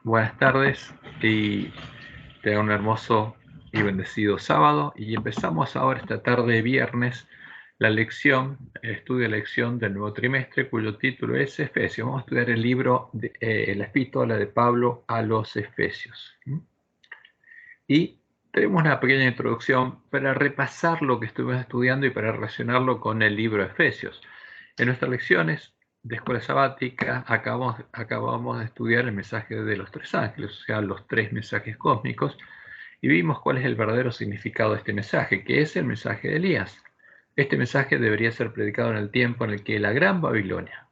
Buenas tardes y tengan un hermoso y bendecido sábado. Y empezamos ahora esta tarde de viernes la lección, el estudio de lección del nuevo trimestre, cuyo título es Efesios. Vamos a estudiar el libro, la epístola de Pablo a los Efesios. Y tenemos una pequeña introducción para repasar lo que estuvimos estudiando y para relacionarlo con el libro de Efesios. En nuestras lecciones de escuela sabática acabamos de estudiar el mensaje de los tres ángeles, o sea, los tres mensajes cósmicos, y vimos cuál es el verdadero significado de este mensaje, que es el mensaje de Elías. Este mensaje debería ser predicado en el tiempo en el que la gran Babilonia,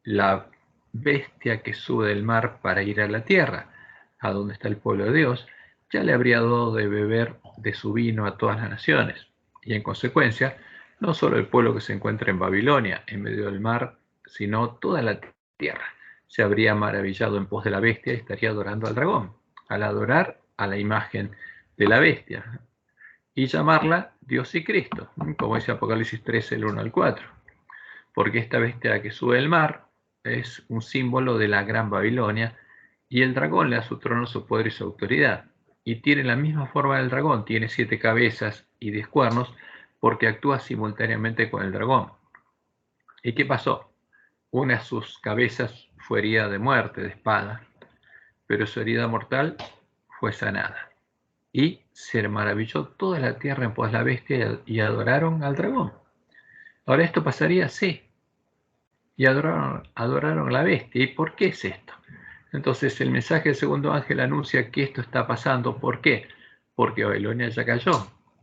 la bestia que sube del mar para ir a la tierra, a donde está el pueblo de Dios, ya le habría dado de beber de su vino a todas las naciones, y en consecuencia, no solo el pueblo que se encuentra en Babilonia, en medio del mar, sino toda la tierra se habría maravillado en pos de la bestia y estaría adorando al dragón, al adorar a la imagen de la bestia y llamarla Dios y Cristo, como dice Apocalipsis 13, el 1 al 4, porque esta bestia que sube del mar es un símbolo de la gran Babilonia y el dragón le da su trono, su poder y su autoridad, y tiene la misma forma del dragón, tiene 7 cabezas y 10 cuernos, porque actúa simultáneamente con el dragón. ¿Y qué pasó? Una de sus cabezas fue herida de muerte, de espada, pero su herida mortal fue sanada. Y se maravilló toda la tierra en pos de la bestia y adoraron al dragón. Ahora, ¿esto pasaría? Sí. Y adoraron a la bestia. ¿Y por qué es esto? Entonces el mensaje del segundo ángel anuncia que esto está pasando. ¿Por qué? Porque Babilonia ya cayó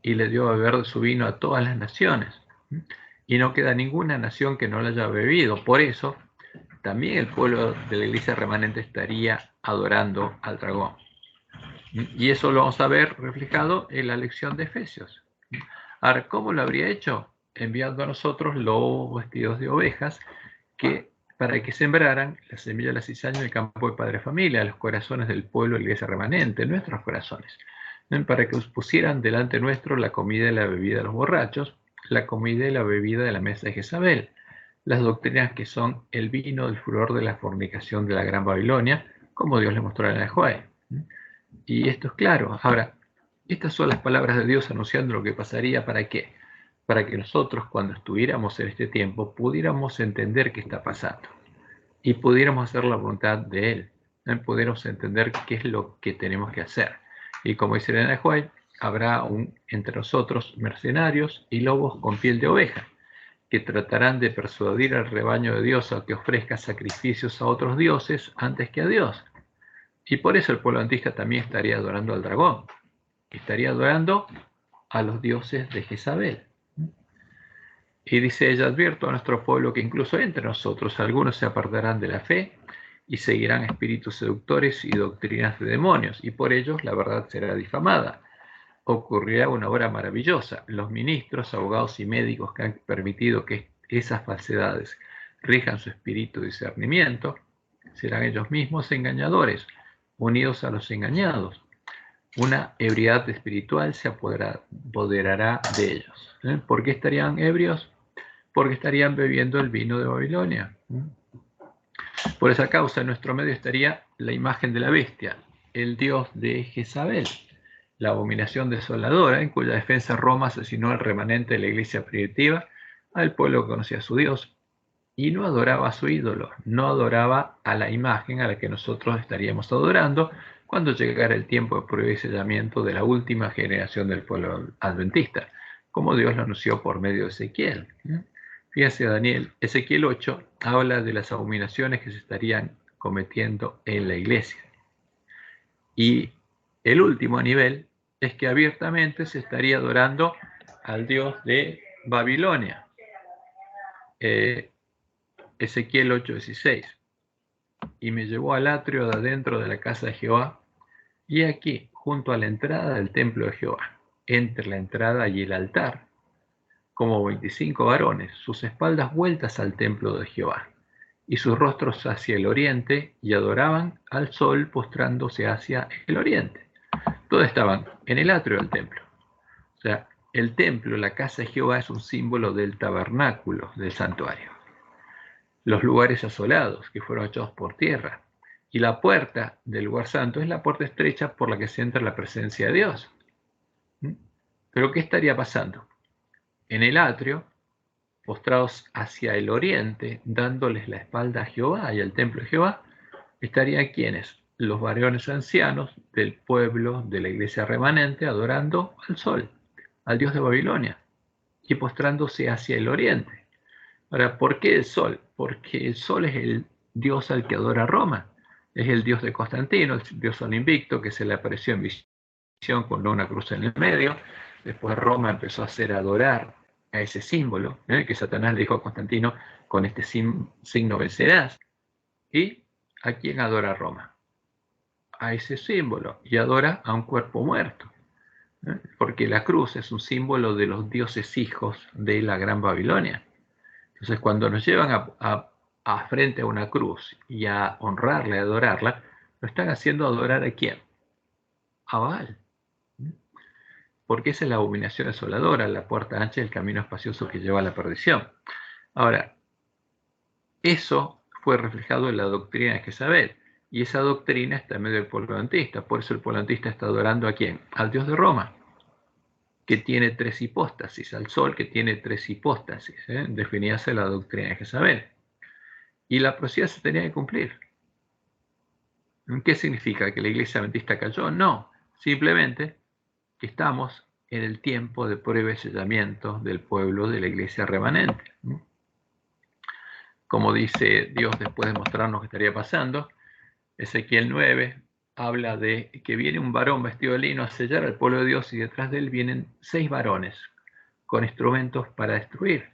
y le dio a beber de su vino a todas las naciones. Y no queda ninguna nación que no lo haya bebido. Por eso, también el pueblo de la iglesia remanente estaría adorando al dragón. Y eso lo vamos a ver reflejado en la lección de Efesios. Ahora, ¿cómo lo habría hecho? Enviando a nosotros lobos vestidos de ovejas para que sembraran la semilla de la cizaña en el campo de Padre Familia, a los corazones del pueblo de la iglesia remanente, nuestros corazones, para que pusieran delante nuestro la comida y la bebida de los borrachos, la comida y la bebida de la mesa de Jezabel, las doctrinas que son el vino del furor de la fornicación de la gran Babilonia, como Dios le mostró en el Joel. Y esto es claro. Ahora, estas son las palabras de Dios anunciando lo que pasaría. ¿Para qué? Para que nosotros, cuando estuviéramos en este tiempo, pudiéramos entender qué está pasando y pudiéramos hacer la voluntad de Él. Pudiéramos entender qué es lo que tenemos que hacer. Y como dice Elena White, habrá entre nosotros mercenarios y lobos con piel de oveja, que tratarán de persuadir al rebaño de Dios a que ofrezca sacrificios a otros dioses antes que a Dios. Y por eso el pueblo antista también estaría adorando al dragón. Estaría adorando a los dioses de Jezabel. Y dice ella, advierto a nuestro pueblo que incluso entre nosotros algunos se apartarán de la fe y seguirán espíritus seductores y doctrinas de demonios, y por ellos la verdad será difamada. Ocurrirá una obra maravillosa. Los ministros, abogados y médicos que han permitido que esas falsedades rijan su espíritu de discernimiento, serán ellos mismos engañadores, unidos a los engañados. Una ebriedad espiritual se apoderará de ellos. ¿Por qué estarían ebrios? Porque estarían bebiendo el vino de Babilonia. Por esa causa en nuestro medio estaría la imagen de la bestia, el dios de Jezabel, la abominación desoladora, en cuya defensa Roma asesinó al remanente de la iglesia primitiva, al pueblo que conocía a su Dios, y no adoraba a su ídolo, no adoraba a la imagen a la que nosotros estaríamos adorando cuando llegara el tiempo de prueba y sellamiento de la última generación del pueblo adventista, como Dios lo anunció por medio de Ezequiel. Fíjense, Daniel, Ezequiel 8 habla de las abominaciones que se estarían cometiendo en la iglesia. Y el último nivel es que abiertamente se estaría adorando al dios de Babilonia. Ezequiel 8:16. Y me llevó al atrio de adentro de la casa de Jehová, y aquí, junto a la entrada del templo de Jehová, entre la entrada y el altar, como 25 varones, sus espaldas vueltas al templo de Jehová, y sus rostros hacia el oriente, y adoraban al sol postrándose hacia el oriente. Todos estaban en el atrio del templo. O sea, el templo, la casa de Jehová, es un símbolo del tabernáculo, del santuario. Los lugares asolados, que fueron echados por tierra, Y la puerta del lugar santo es la puerta estrecha por la que se entra la presencia de Dios. Pero ¿qué estaría pasando? En el atrio, postrados hacia el oriente, dándoles la espalda a Jehová y al templo de Jehová, estarían quienes, los varones ancianos del pueblo de la iglesia remanente, adorando al sol, al dios de Babilonia, y postrándose hacia el oriente. Ahora, ¿por qué el sol? Porque el sol es el dios al que adora Roma, es el dios de Constantino, el dios sol invicto, que se le apareció en visión con una cruz en el medio. Después Roma empezó a hacer adorar a ese símbolo, que Satanás le dijo a Constantino: con este signo vencerás. ¿Y a quién adora Roma? A ese símbolo, y adora a un cuerpo muerto, porque la cruz es un símbolo de los dioses hijos de la Gran Babilonia. Entonces, cuando nos llevan a frente a una cruz y a honrarla y adorarla, lo están haciendo adorar ¿a quién? A Baal. Porque esa es la abominación asoladora, la puerta ancha y el camino espacioso que lleva a la perdición. Ahora, eso fue reflejado en la doctrina de Jezabel, y esa doctrina está en medio del pueblo adventista. Por eso el pueblo adventista está adorando ¿a quién? Al dios de Roma, que tiene tres hipóstasis, al sol, que tiene tres hipóstasis, definidas en la doctrina de Jezabel. Y la profecía se tenía que cumplir. ¿Qué significa? ¿Que la iglesia adventista cayó? No, simplemente que estamos en el tiempo de prueba y sellamiento del pueblo de la iglesia remanente. Como dice Dios después de mostrarnos qué estaría pasando, Ezequiel 9 habla de que viene un varón vestido de lino a sellar al pueblo de Dios, y detrás de él vienen 6 varones con instrumentos para destruir.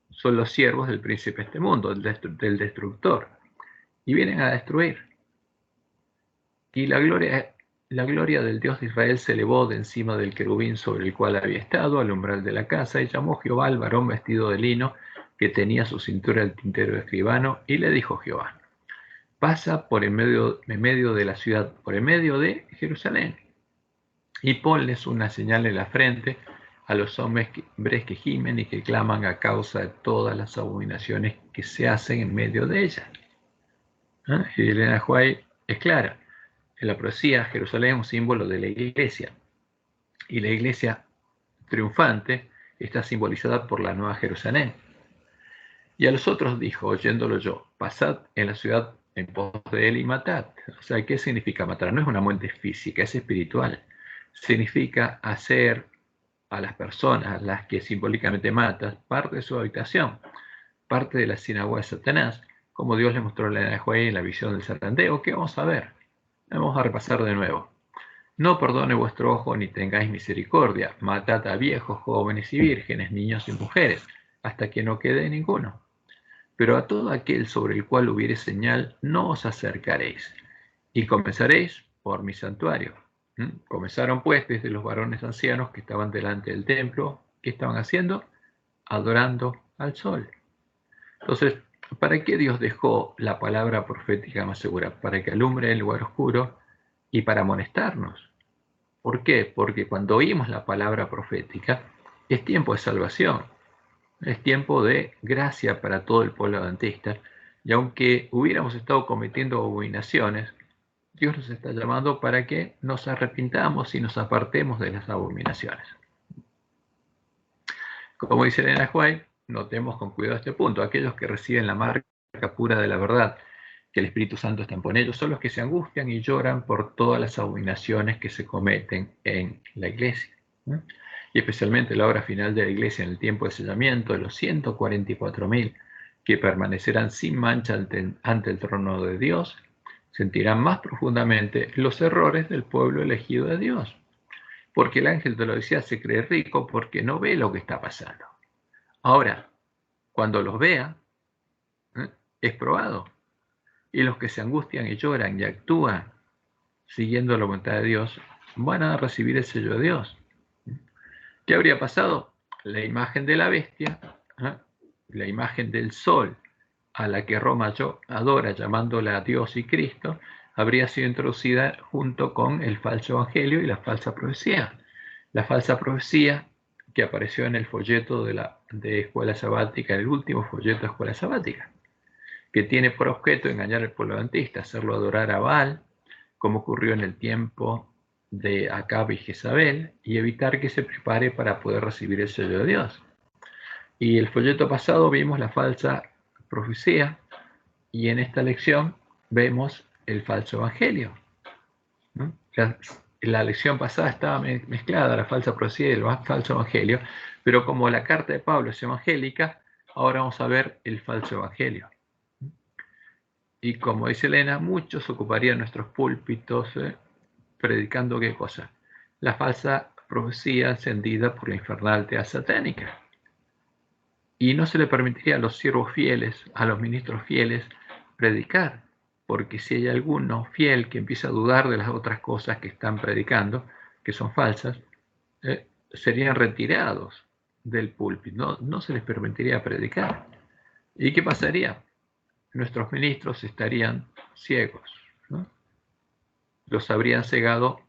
Son los siervos del príncipe de este mundo, del destructor, y vienen a destruir. Y la gloria del Dios de Israel se elevó de encima del querubín sobre el cual había estado al umbral de la casa, y llamó Jehová al varón vestido de lino que tenía su cintura el tintero de escribano, y le dijo Jehová: pasa por en medio de la ciudad, por en medio de Jerusalén, y ponles una señal en la frente a los hombres que gimen y que claman a causa de todas las abominaciones que se hacen en medio de ella. Y Elena White es clara. En la profecía, Jerusalén es un símbolo de la iglesia, y la iglesia triunfante está simbolizada por la nueva Jerusalén. Y a los otros dijo, oyéndolo yo: pasad en la ciudad en pos de él y matad. O sea, ¿qué significa matar? No es una muerte física, es espiritual. Significa hacer a las personas, las que simbólicamente matas, parte de su habitación, parte de la sinagoga de Satanás, como Dios le mostró a la en la visión del zarandeo, que vamos a ver. Vamos a repasar de nuevo. No perdone vuestro ojo ni tengáis misericordia. Matad a viejos, jóvenes y vírgenes, niños y mujeres, hasta que no quede ninguno. Pero a todo aquel sobre el cual hubiere señal, no os acercaréis. Y comenzaréis por mi santuario. Comenzaron pues desde los varones ancianos que estaban delante del templo. ¿Qué estaban haciendo? Adorando al sol. Entonces, ¿para qué Dios dejó la palabra profética más segura? Para que alumbre el lugar oscuro y para amonestarnos. ¿Por qué? Porque cuando oímos la palabra profética, es tiempo de salvación. Es tiempo de gracia para todo el pueblo adventista, y aunque hubiéramos estado cometiendo abominaciones, Dios nos está llamando para que nos arrepintamos y nos apartemos de las abominaciones. Como dice Elena White, notemos con cuidado este punto: aquellos que reciben la marca pura de la verdad, que el Espíritu Santo está en ellos, son los que se angustian y lloran por todas las abominaciones que se cometen en la iglesia. Y especialmente la hora final de la iglesia, en el tiempo de sellamiento de los 144.000 que permanecerán sin mancha ante el trono de Dios, sentirán más profundamente los errores del pueblo elegido de Dios. Porque el ángel de la Odisea se cree rico porque no ve lo que está pasando. Ahora, cuando los vea, es probado. Y los que se angustian y lloran y actúan siguiendo la voluntad de Dios, van a recibir el sello de Dios. ¿Qué habría pasado? La imagen de la bestia, la imagen del sol, a la que Roma adora llamándola Dios y Cristo, habría sido introducida junto con el falso evangelio y la falsa profecía. La falsa profecía que apareció en el folleto de Escuela Sabática, el último folleto de Escuela Sabática. que tiene por objeto engañar al pueblo adventista, hacerlo adorar a Baal, como ocurrió en el tiempo de Acab y Jezabel, y evitar que se prepare para poder recibir el sello de Dios. Y el folleto pasado vimos la falsa profecía, y en esta lección vemos el falso evangelio, ¿no? La lección pasada estaba mezclada la falsa profecía y el falso evangelio, pero como la carta de Pablo es evangélica, ahora vamos a ver el falso evangelio. Y como dice Elena, muchos ocuparían nuestros púlpitos predicando ¿qué cosa? La falsa profecía encendida por la infernal tea satánica. Y no se le permitiría a los siervos fieles, a los ministros fieles, predicar, porque si hay alguno fiel que empieza a dudar de las otras cosas que están predicando, que son falsas, serían retirados del púlpito, no se les permitiría predicar. ¿Y qué pasaría? Nuestros ministros estarían ciegos, ¿no? Los habrían cegado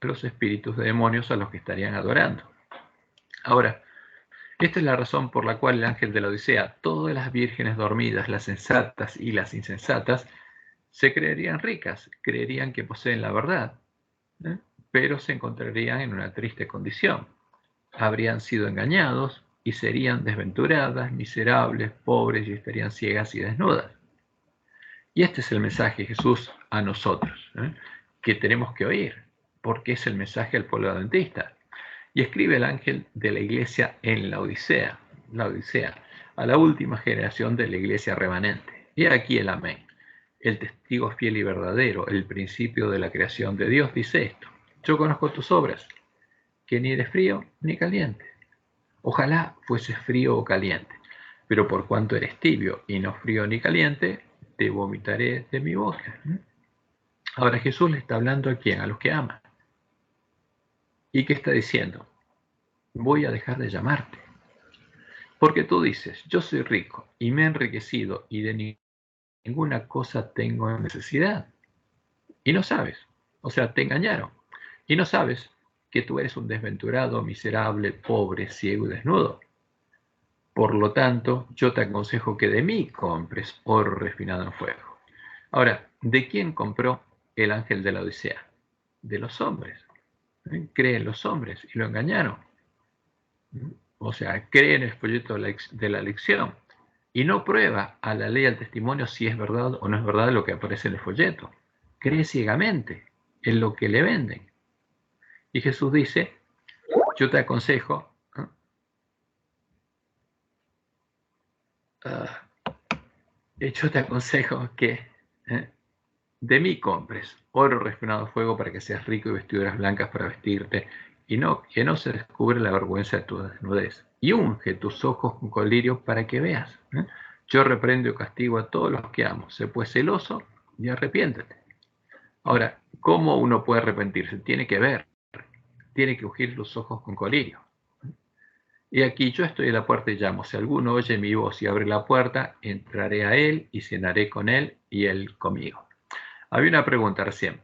los espíritus de demonios a los que estarían adorando. Ahora, esta es la razón por la cual el ángel de la Odisea, todas las vírgenes dormidas, las sensatas y las insensatas, se creerían ricas, creerían que poseen la verdad, ¿eh? Pero se encontrarían en una triste condición. Habrían sido engañados y serían desventuradas, miserables, pobres y estarían ciegas y desnudas. Y este es el mensaje de Jesús a nosotros, que tenemos que oír, porque es el mensaje al pueblo adventista. Y escribe el ángel de la iglesia en la Odisea, a la última generación de la iglesia remanente. Y aquí el amén. El testigo fiel y verdadero, el principio de la creación de Dios, dice esto: yo conozco tus obras, que ni eres frío ni caliente. Ojalá fueses frío o caliente, pero por cuanto eres tibio y no frío ni caliente, te vomitaré de mi boca. Ahora Jesús le está hablando a quién, a los que aman. ¿Y qué está diciendo? Voy a dejar de llamarte. Porque tú dices, yo soy rico y me he enriquecido y de ninguna cosa tengo necesidad. Y no sabes, o sea, te engañaron. Y no sabes que tú eres un desventurado, miserable, pobre, ciego y desnudo. Por lo tanto, yo te aconsejo que de mí compres oro refinado en fuego. Ahora, ¿de quién compró el ángel de la Odisea? De los hombres. Creen los hombres y lo engañaron. O sea, cree en el folleto de la lección y no prueba a la ley, al testimonio, si es verdad o no es verdad lo que aparece en el folleto. Cree ciegamente en lo que le venden. Y Jesús dice, yo te aconsejo, que de mí compres oro refinado a fuego para que seas rico y vestiduras blancas para vestirte, y que no se descubre la vergüenza de tu desnudez. Y unge tus ojos con colirio para que veas. Yo reprendo y castigo a todos los que amo. Sé pues celoso y arrepiéntete. Ahora, ¿cómo uno puede arrepentirse? Tiene que ver, tiene que ungir los ojos con colirio. Y aquí yo estoy a la puerta y llamo. Si alguno oye mi voz y abre la puerta, entraré a él y cenaré con él y él conmigo. Había una pregunta recién.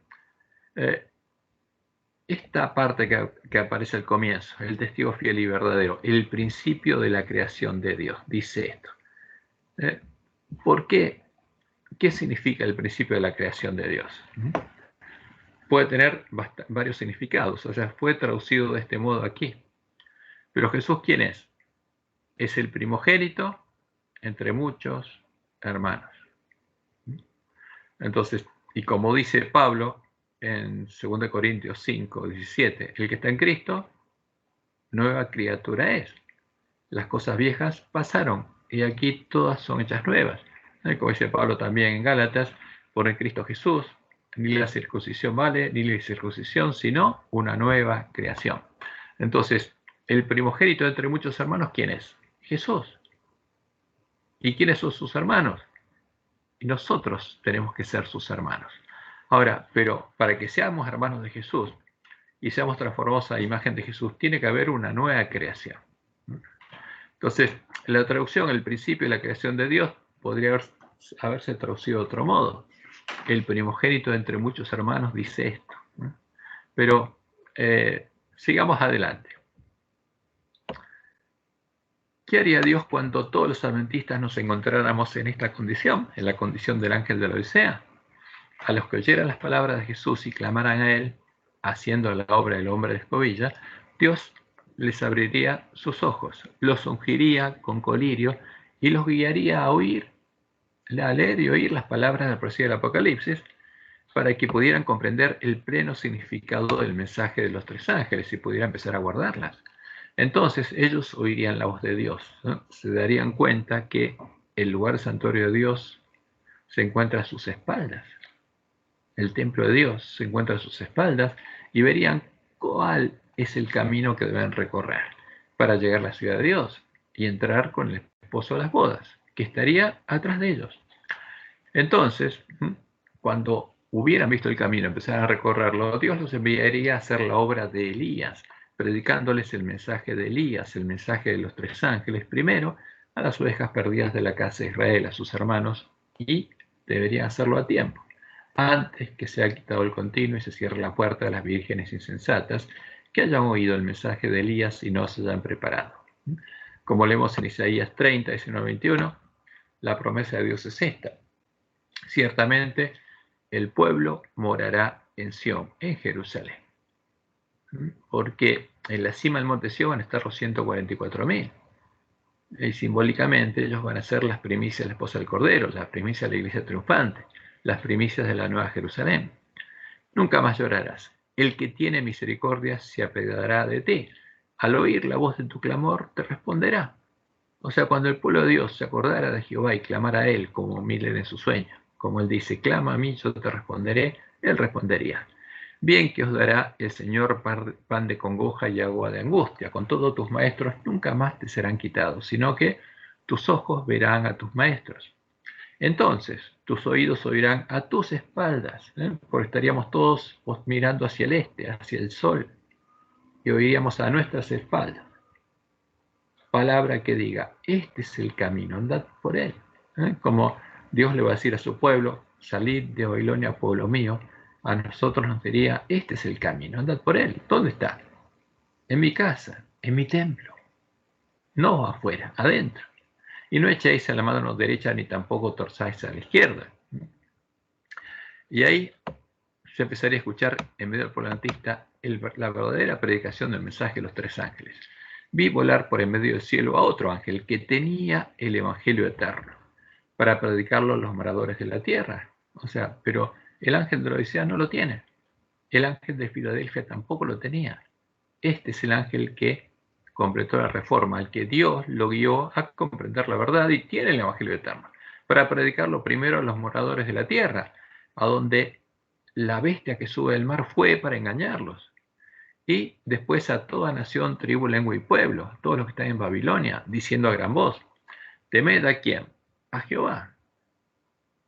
Esta parte que aparece al comienzo, el testigo fiel y verdadero, el principio de la creación de Dios, dice esto. ¿Por qué? ¿Qué significa el principio de la creación de Dios? Puede tener varios significados, o sea, fue traducido de este modo aquí. Pero Jesús, ¿quién es? Es el primogénito entre muchos hermanos. Entonces, y como dice Pablo en 2 Corintios 5, 17, el que está en Cristo, nueva criatura es. Las cosas viejas pasaron y aquí todas son hechas nuevas. Como dice Pablo también en Gálatas, por el Cristo Jesús, ni la circuncisión vale, ni la circuncisión, sino una nueva creación. Entonces, el primogénito entre muchos hermanos, ¿quién es? Jesús. ¿Y quiénes son sus hermanos? Y nosotros tenemos que ser sus hermanos. Ahora, pero para que seamos hermanos de Jesús y seamos transformados a la imagen de Jesús, tiene que haber una nueva creación. Entonces, la traducción, el principio de la creación de Dios, podría haberse traducido de otro modo. El primogénito entre muchos hermanos dice esto. Pero sigamos adelante. ¿Qué haría Dios cuando todos los adventistas nos encontráramos en esta condición, en la condición del ángel de la Odisea? A los que oyeran las palabras de Jesús y clamaran a Él, haciendo la obra del hombre de escobilla, Dios les abriría sus ojos, los ungiría con colirio y los guiaría a leer y oír las palabras del profecía del Apocalipsis, para que pudieran comprender el pleno significado del mensaje de los tres ángeles y pudieran empezar a guardarlas. Entonces ellos oirían la voz de Dios, ¿no? Se darían cuenta que el lugar santuario de Dios se encuentra a sus espaldas. El templo de Dios se encuentra a sus espaldas y verían cuál es el camino que deben recorrer para llegar a la ciudad de Dios y entrar con el esposo a las bodas, que estaría atrás de ellos. Entonces, cuando hubieran visto el camino, empezaran a recorrerlo, Dios los enviaría a hacer la obra de Elías, predicándoles el mensaje de Elías, el mensaje de los tres ángeles, primero a las ovejas perdidas de la casa de Israel, a sus hermanos, y deberían hacerlo a tiempo, antes que se haya quitado el continuo y se cierre la puerta a las vírgenes insensatas que hayan oído el mensaje de Elías y no se hayan preparado. Como leemos en Isaías 30, 19, 21, la promesa de Dios es esta: ciertamente el pueblo morará en Sión, en Jerusalén, porque en la cima del monte Sión van a estar los 144.000. Y simbólicamente ellos van a ser las primicias de la esposa del Cordero, las primicias de la iglesia triunfante, las primicias de la nueva Jerusalén. Nunca más llorarás. El que tiene misericordia se apiadará de ti. Al oír la voz de tu clamor, te responderá. O sea, cuando el pueblo de Dios se acordara de Jehová y clamara a él, como Miller en su sueño, como él dice, clama a mí, yo te responderé, él respondería. Bien que os dará el Señor pan de congoja y agua de angustia. Con todos tus maestros nunca más te serán quitados, sino que tus ojos verán a tus maestros. Entonces, tus oídos oirán a tus espaldas, porque estaríamos todos mirando hacia el este, hacia el sol, y oiríamos a nuestras espaldas palabra que diga, este es el camino, andad por él. Como Dios le va a decir a su pueblo, salid de Babilonia, pueblo mío, a nosotros nos diría, este es el camino, andad por él. ¿Dónde está? En mi casa, en mi templo, no afuera, adentro. Y no echéis a la mano derecha ni tampoco torzáis a la izquierda. Y ahí se empezaría a escuchar en medio del pueblo adventista la verdadera predicación del mensaje de los tres ángeles. Vi volar por en medio del cielo a otro ángel que tenía el evangelio eterno para predicarlo a los moradores de la tierra. O sea, pero el ángel de la Odisea no lo tiene. El ángel de Filadelfia tampoco lo tenía. Este es el ángel que completó la reforma, el que Dios lo guió a comprender la verdad y tiene el evangelio eterno para predicarlo primero a los moradores de la tierra, a donde la bestia que sube del mar fue para engañarlos. Y después a toda nación, tribu, lengua y pueblo, todos los que están en Babilonia, diciendo a gran voz, temed a quién, a Jehová,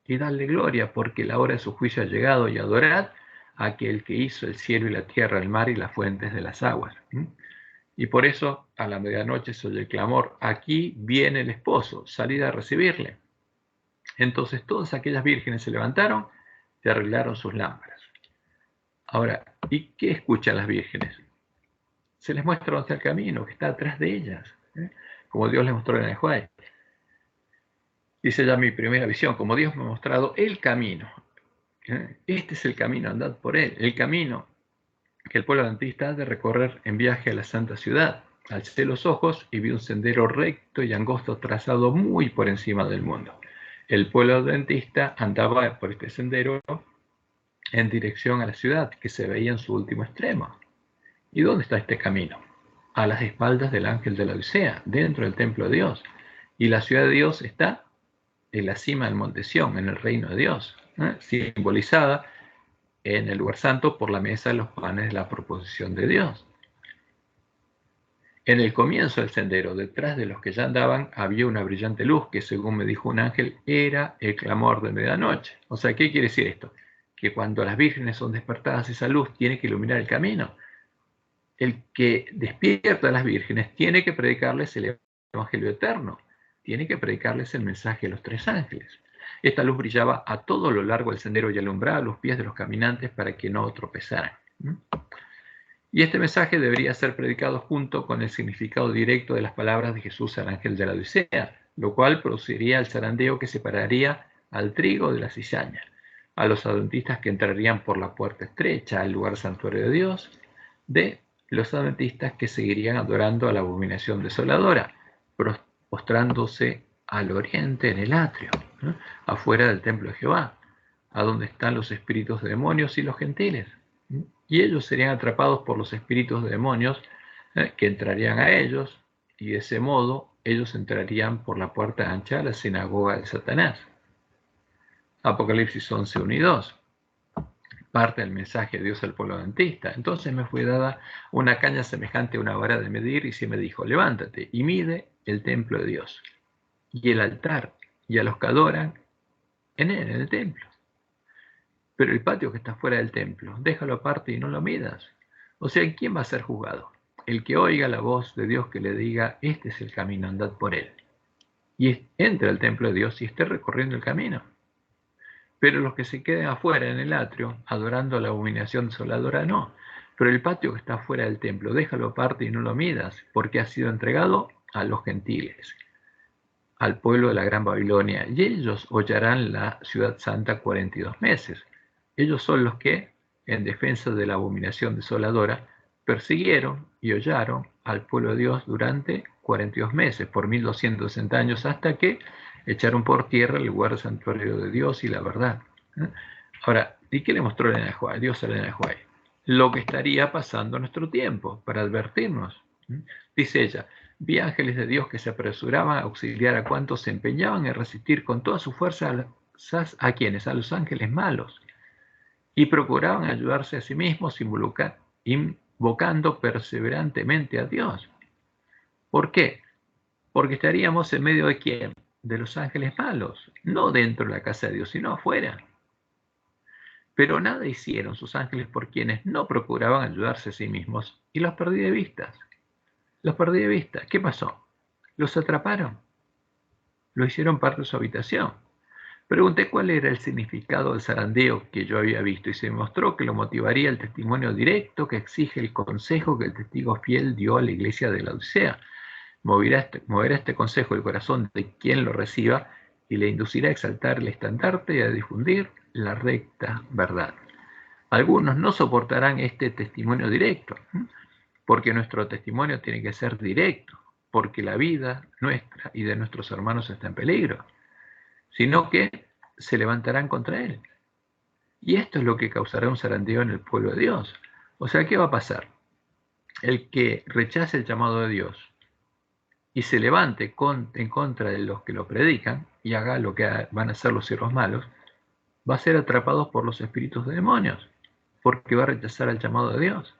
y dadle gloria, porque la hora de su juicio ha llegado, y adorad a aquel que hizo el cielo y la tierra, el mar y las fuentes de las aguas. Y por eso a la medianoche se oye el clamor, aquí viene el esposo, salid a recibirle. Entonces todas aquellas vírgenes se levantaron y arreglaron sus lámparas. Ahora, ¿y qué escuchan las vírgenes? Se les muestra dónde está el camino, que está atrás de ellas, como Dios les mostró en el Juárez. Dice ya mi primera visión, como Dios me ha mostrado el camino. Este es el camino, andad por él. El camino que el pueblo adventista ha de recorrer en viaje a la santa ciudad. Alcé los ojos y vi un sendero recto y angosto trazado muy por encima del mundo. El pueblo adventista andaba por este sendero en dirección a la ciudad, que se veía en su último extremo. ¿Y dónde está este camino? A las espaldas del ángel de la Odisea, dentro del templo de Dios. Y la ciudad de Dios está en la cima del monte Sión, en el reino de Dios, simbolizada en el lugar santo por la mesa de los panes de la proposición de Dios. En el comienzo del sendero, detrás de los que ya andaban, había una brillante luz que, según me dijo un ángel, era el clamor de medianoche. O sea, ¿qué quiere decir esto? Que cuando las vírgenes son despertadas, esa luz tiene que iluminar el camino. El que despierta a las vírgenes tiene que predicarles el evangelio eterno, tiene que predicarles el mensaje de los tres ángeles. Esta luz brillaba a todo lo largo del sendero y alumbraba los pies de los caminantes para que no tropezaran. Y este mensaje debería ser predicado junto con el significado directo de las palabras de Jesús al ángel de la Odisea, lo cual produciría el zarandeo que separaría al trigo de la cizaña, a los adventistas que entrarían por la puerta estrecha al lugar santuario de Dios, de los adventistas que seguirían adorando a la abominación desoladora, postrándose al oriente en el atrio, ¿no?, afuera del templo de Jehová, a donde están los espíritus de demonios y los gentiles. Y ellos serían atrapados por los espíritus de demonios que entrarían a ellos, y de ese modo ellos entrarían por la puerta ancha a la sinagoga de Satanás. Apocalipsis 11, 1 y 2. Parte del mensaje de Dios al pueblo adventista. Entonces me fue dada una caña semejante a una vara de medir, y se me dijo: levántate y mide el templo de Dios, y el altar, y a los que adoran en él, en el templo. Pero el patio que está fuera del templo, déjalo aparte y no lo midas. O sea, ¿quién va a ser juzgado? El que oiga la voz de Dios que le diga: este es el camino, andad por él. Y entre al templo de Dios y esté recorriendo el camino. Pero los que se queden afuera en el atrio, adorando a la abominación desoladora, no. Pero el patio que está fuera del templo, déjalo aparte y no lo midas, porque ha sido entregado a los gentiles, al pueblo de la gran Babilonia, y ellos hollarán la ciudad santa 42 meses. Ellos son los que, en defensa de la abominación desoladora, persiguieron y hollaron al pueblo de Dios durante 42 meses, por 1260 años, hasta que echaron por tierra el lugar santuario de Dios y la verdad. Ahora, ¿y qué le mostró Elena de White, Dios a Elena de White? Lo que estaría pasando en nuestro tiempo, para advertirnos. Dice ella: vi ángeles de Dios que se apresuraban a auxiliar a cuantos se empeñaban en resistir con toda su fuerza a quienes, a los ángeles malos, y procuraban ayudarse a sí mismos, invocando perseverantemente a Dios. ¿Por qué? Porque estaríamos en medio de ¿quién? De los ángeles malos, no dentro de la casa de Dios, sino afuera. Pero nada hicieron sus ángeles por quienes no procuraban ayudarse a sí mismos, y los perdí de vista. Los perdí de vista. ¿Qué pasó? Los atraparon. Lo hicieron parte de su habitación. Pregunté cuál era el significado del zarandeo que yo había visto, y se me mostró que lo motivaría el testimonio directo que exige el consejo que el testigo fiel dio a la iglesia de la Odisea. Moverá este consejo el corazón de quien lo reciba, y le inducirá a exaltar el estandarte y a difundir la recta verdad. Algunos no soportarán este testimonio directo, porque nuestro testimonio tiene que ser directo, porque la vida nuestra y de nuestros hermanos está en peligro, sino que se levantarán contra él. Y esto es lo que causará un zarandeo en el pueblo de Dios. O sea, ¿qué va a pasar? El que rechace el llamado de Dios y se levante en contra de los que lo predican y haga lo que van a hacer los siervos malos, va a ser atrapado por los espíritus de demonios, porque va a rechazar el llamado de Dios.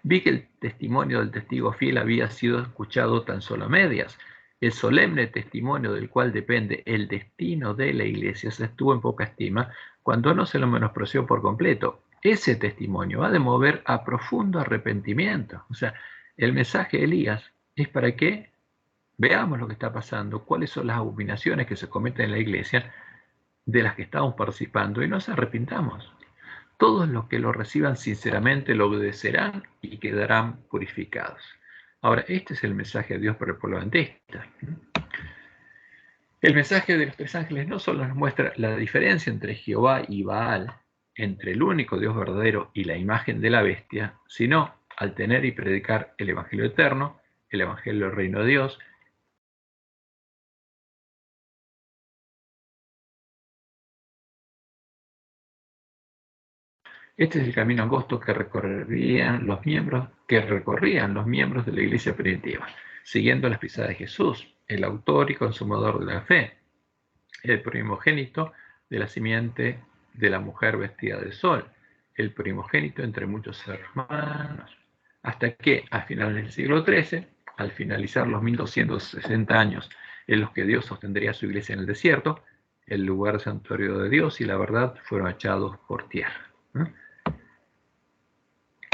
Vi que el testimonio del testigo fiel había sido escuchado tan solo a medias. El solemne testimonio del cual depende el destino de la iglesia se estuvo en poca estima, cuando no se lo menospreció por completo. Ese testimonio ha de mover a profundo arrepentimiento. O sea, el mensaje de Elías es para que veamos lo que está pasando, cuáles son las abominaciones que se cometen en la iglesia, de las que estamos participando, y nos arrepintamos. Todos los que lo reciban sinceramente lo obedecerán y quedarán purificados. Ahora, este es el mensaje de Dios para el pueblo adventista. El mensaje de los tres ángeles no solo nos muestra la diferencia entre Jehová y Baal, entre el único Dios verdadero y la imagen de la bestia, sino, al tener y predicar el Evangelio eterno, el Evangelio del reino de Dios, este es el camino angosto que recorrían los miembros de la iglesia primitiva, siguiendo las pisadas de Jesús, el autor y consumador de la fe, el primogénito de la simiente de la mujer vestida de sol, el primogénito entre muchos hermanos, hasta que a finales del siglo XIII, al finalizar los 1260 años en los que Dios sostendría su iglesia en el desierto, el lugar santuario de Dios y la verdad fueron echados por tierra.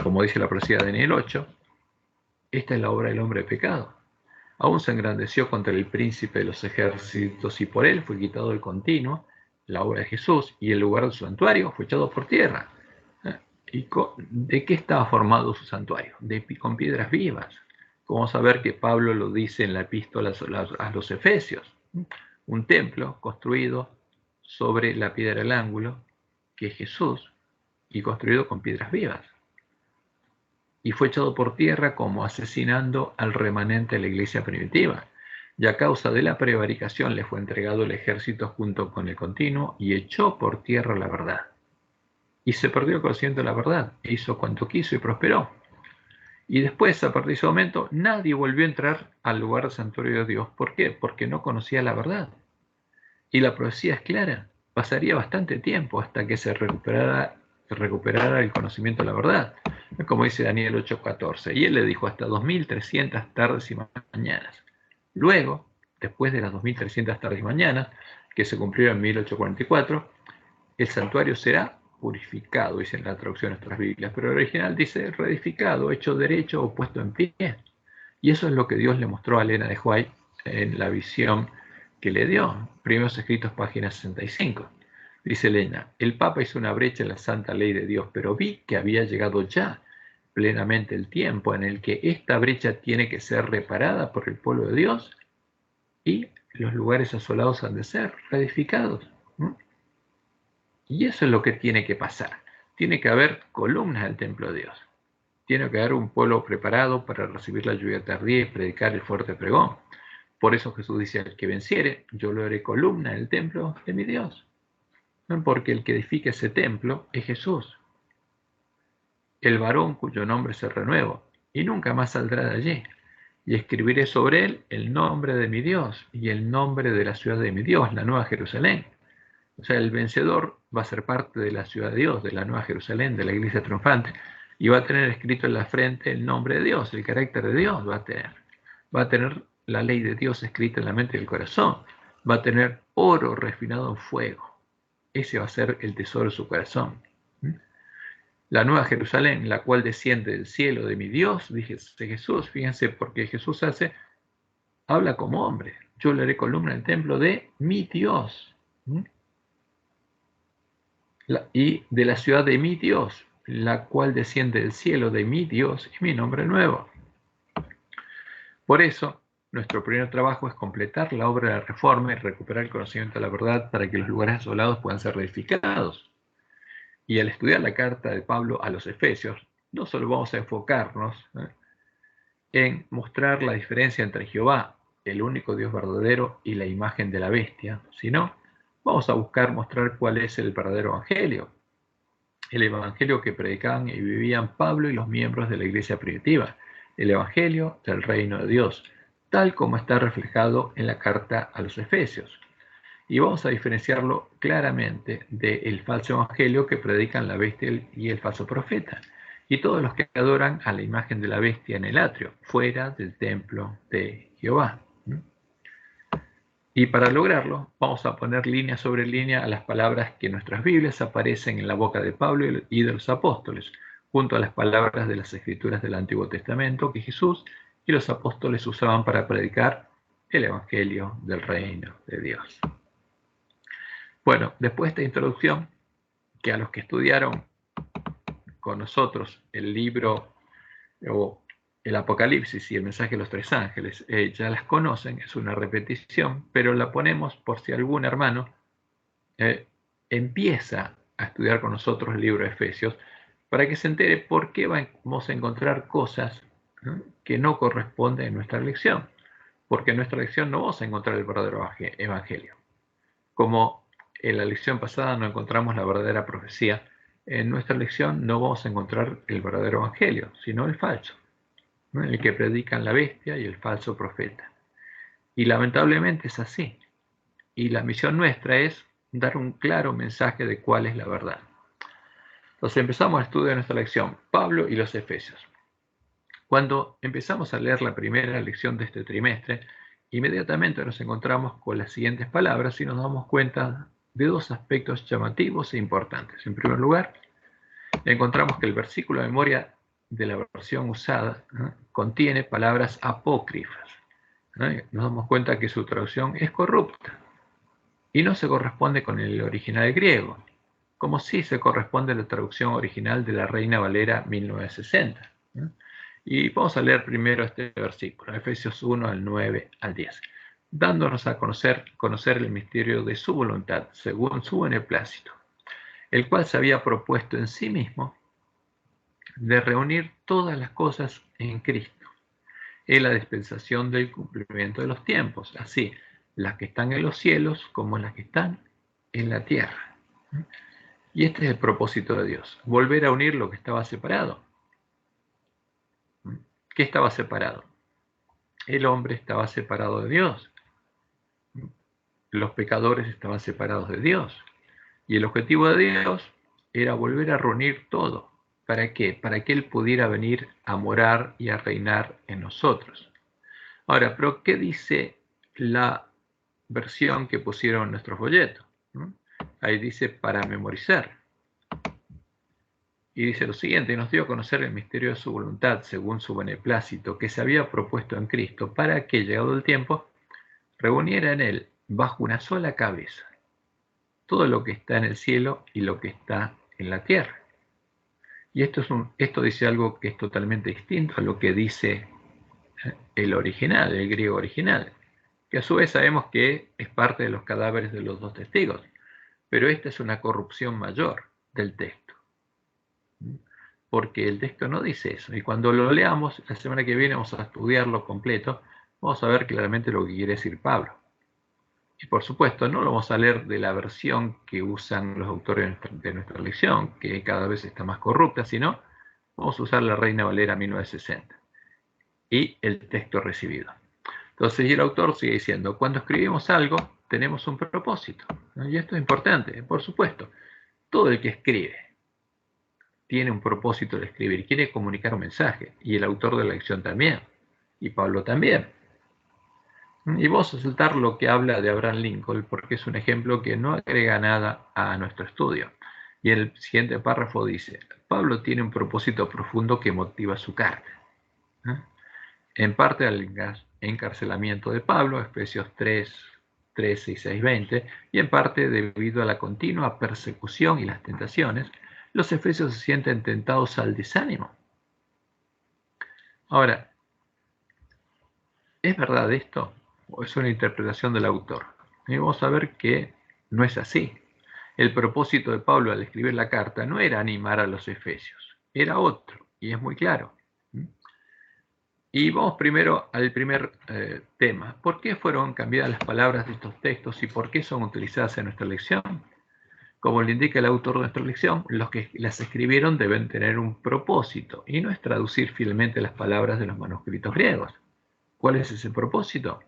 Como dice la profecía de Daniel 8, esta es la obra del hombre de pecado. Aún se engrandeció contra el príncipe de los ejércitos, y por él fue quitado el continuo, la obra de Jesús, y el lugar del santuario fue echado por tierra. ¿De qué estaba formado su santuario? Con piedras vivas. Como saber que Pablo lo dice en la epístola a los Efesios. Un templo construido sobre la piedra del ángulo, que es Jesús, y construido con piedras vivas. Y fue echado por tierra como asesinando al remanente de la iglesia primitiva. Y a causa de la prevaricación le fue entregado el ejército junto con el continuo y echó por tierra la verdad. Y se perdió el conocimiento de la verdad, e hizo cuanto quiso y prosperó. Y después, a partir de ese momento, nadie volvió a entrar al lugar del santuario de Dios. ¿Por qué? Porque no conocía la verdad. Y la profecía es clara. Pasaría bastante tiempo hasta que se recuperara el conocimiento de la verdad. Como dice Daniel 8:14. Y él le dijo hasta 2300 tardes y mañanas. Luego, después de las 2300 tardes y mañanas, que se cumplieron en 1844, el santuario será purificado, dice en la traducción de nuestras Biblias, pero el original dice reedificado, hecho derecho o puesto en pie. Y eso es lo que Dios le mostró a Elena de White en la visión que le dio. Primeros Escritos, página 65. Dice Elena, el Papa hizo una brecha en la santa ley de Dios, pero vi que había llegado ya plenamente el tiempo en el que esta brecha tiene que ser reparada por el pueblo de Dios y los lugares asolados han de ser reedificados. Y eso es lo que tiene que pasar. Tiene que haber columnas del templo de Dios. Tiene que haber un pueblo preparado para recibir la lluvia tardía y predicar el fuerte pregón. Por eso Jesús dice, al que venciere, yo lo haré columna del templo de mi Dios. Porque el que edifica ese templo es Jesús, el varón cuyo nombre se renueva, y nunca más saldrá de allí. Y escribiré sobre él el nombre de mi Dios y el nombre de la ciudad de mi Dios, la Nueva Jerusalén. O sea, el vencedor va a ser parte de la ciudad de Dios, de la Nueva Jerusalén, de la iglesia triunfante, y va a tener escrito en la frente el nombre de Dios, el carácter de Dios va a tener. Va a tener la ley de Dios escrita en la mente y el corazón. Va a tener oro refinado en fuego. Ese va a ser el tesoro de su corazón. La Nueva Jerusalén, la cual desciende del cielo de mi Dios, dice Jesús, fíjense, porque Jesús habla como hombre. Yo le haré columna en el templo de mi Dios. Y de la ciudad de mi Dios, la cual desciende del cielo de mi Dios y mi nombre nuevo. Por eso, nuestro primer trabajo es completar la obra de la reforma y recuperar el conocimiento de la verdad para que los lugares asolados puedan ser reedificados. Y al estudiar la carta de Pablo a los Efesios, no solo vamos a enfocarnos en mostrar la diferencia entre Jehová, el único Dios verdadero, y la imagen de la bestia, sino vamos a buscar mostrar cuál es el verdadero evangelio, el evangelio que predicaban y vivían Pablo y los miembros de la iglesia primitiva, el evangelio del reino de Dios, tal como está reflejado en la carta a los Efesios. Y vamos a diferenciarlo claramente del falso evangelio que predican la bestia y el falso profeta, y todos los que adoran a la imagen de la bestia en el atrio, fuera del templo de Jehová. Y para lograrlo, vamos a poner línea sobre línea a las palabras que en nuestras Biblias aparecen en la boca de Pablo y de los apóstoles, junto a las palabras de las Escrituras del Antiguo Testamento que Jesús y los apóstoles usaban para predicar el Evangelio del Reino de Dios. Bueno, después de esta introducción, que a los que estudiaron con nosotros el libro o el Apocalipsis y el mensaje de los tres ángeles ya las conocen, es una repetición, pero la ponemos por si algún hermano empieza a estudiar con nosotros el libro de Efesios, para que se entere por qué vamos a encontrar cosas que no corresponden en nuestra lección, porque en nuestra lección no vamos a encontrar el verdadero evangelio. Como en la lección pasada no encontramos la verdadera profecía, en nuestra lección no vamos a encontrar el verdadero evangelio, sino el falso, el que predican la bestia y el falso profeta. Y lamentablemente es así. Y la misión nuestra es dar un claro mensaje de cuál es la verdad. Entonces empezamos el estudio de nuestra lección, Pablo y los Efesios. Cuando empezamos a leer la primera lección de este trimestre, inmediatamente nos encontramos con las siguientes palabras y nos damos cuenta de dos aspectos llamativos e importantes. En primer lugar, encontramos que el versículo de memoria de la versión usada contiene palabras apócrifas. Nos damos cuenta que su traducción es corrupta y no se corresponde con el original griego, como si se corresponde a la traducción original de la Reina Valera 1960. Y vamos a leer primero este versículo, Efesios 1, al 9 al 10, dándonos a conocer el misterio de su voluntad, según su beneplácito, el cual se había propuesto en sí mismo de reunir todas las cosas en Cristo, en la dispensación del cumplimiento de los tiempos, así las que están en los cielos como las que están en la tierra. Y este es el propósito de Dios, volver a unir lo que estaba separado. ¿Qué estaba separado? El hombre estaba separado de Dios. Los pecadores estaban separados de Dios. Y el objetivo de Dios era volver a reunir todo. ¿Para qué? Para que Él pudiera venir a morar y a reinar en nosotros. Ahora, pero ¿qué dice la versión que pusieron en nuestro folleto? Ahí dice para memorizar. Y dice lo siguiente, nos dio a conocer el misterio de su voluntad, según su beneplácito, que se había propuesto en Cristo, para que, llegado el tiempo, reuniera en Él, bajo una sola cabeza, todo lo que está en el cielo y lo que está en la tierra. Y esto dice algo que es totalmente distinto a lo que dice el original, el griego original, que a su vez sabemos que es parte de los cadáveres de los dos testigos, pero esta es una corrupción mayor del texto, porque el texto no dice eso, y cuando lo leamos, la semana que viene vamos a estudiarlo completo, vamos a ver claramente lo que quiere decir Pablo. Y por supuesto, no lo vamos a leer de la versión que usan los autores de nuestra lección, que cada vez está más corrupta, sino vamos a usar la Reina Valera 1960 y el texto recibido. Entonces, y el autor sigue diciendo, cuando escribimos algo, tenemos un propósito, ¿no? Y esto es importante, por supuesto. Todo el que escribe tiene un propósito de escribir, quiere comunicar un mensaje, y el autor de la lección también, y Pablo también. Y vamos a saltar lo que habla de Abraham Lincoln, porque es un ejemplo que no agrega nada a nuestro estudio. Y el siguiente párrafo dice, Pablo tiene un propósito profundo que motiva su carta. En parte al encarcelamiento de Pablo, Efesios 3, 13 y 6, 20, y en parte debido a la continua persecución y las tentaciones, los efesios se sienten tentados al desánimo. Ahora, ¿es verdad esto o es una interpretación del autor? Y vamos a ver que no es así. El propósito de Pablo al escribir la carta no era animar a los efesios, era otro, y es muy claro. Y vamos primero al primer tema. ¿Por qué fueron cambiadas las palabras de estos textos y por qué son utilizadas en nuestra lección? Como le indica el autor de nuestra lección, los que las escribieron deben tener un propósito y no es traducir fielmente las palabras de los manuscritos griegos. ¿Cuál es ese propósito?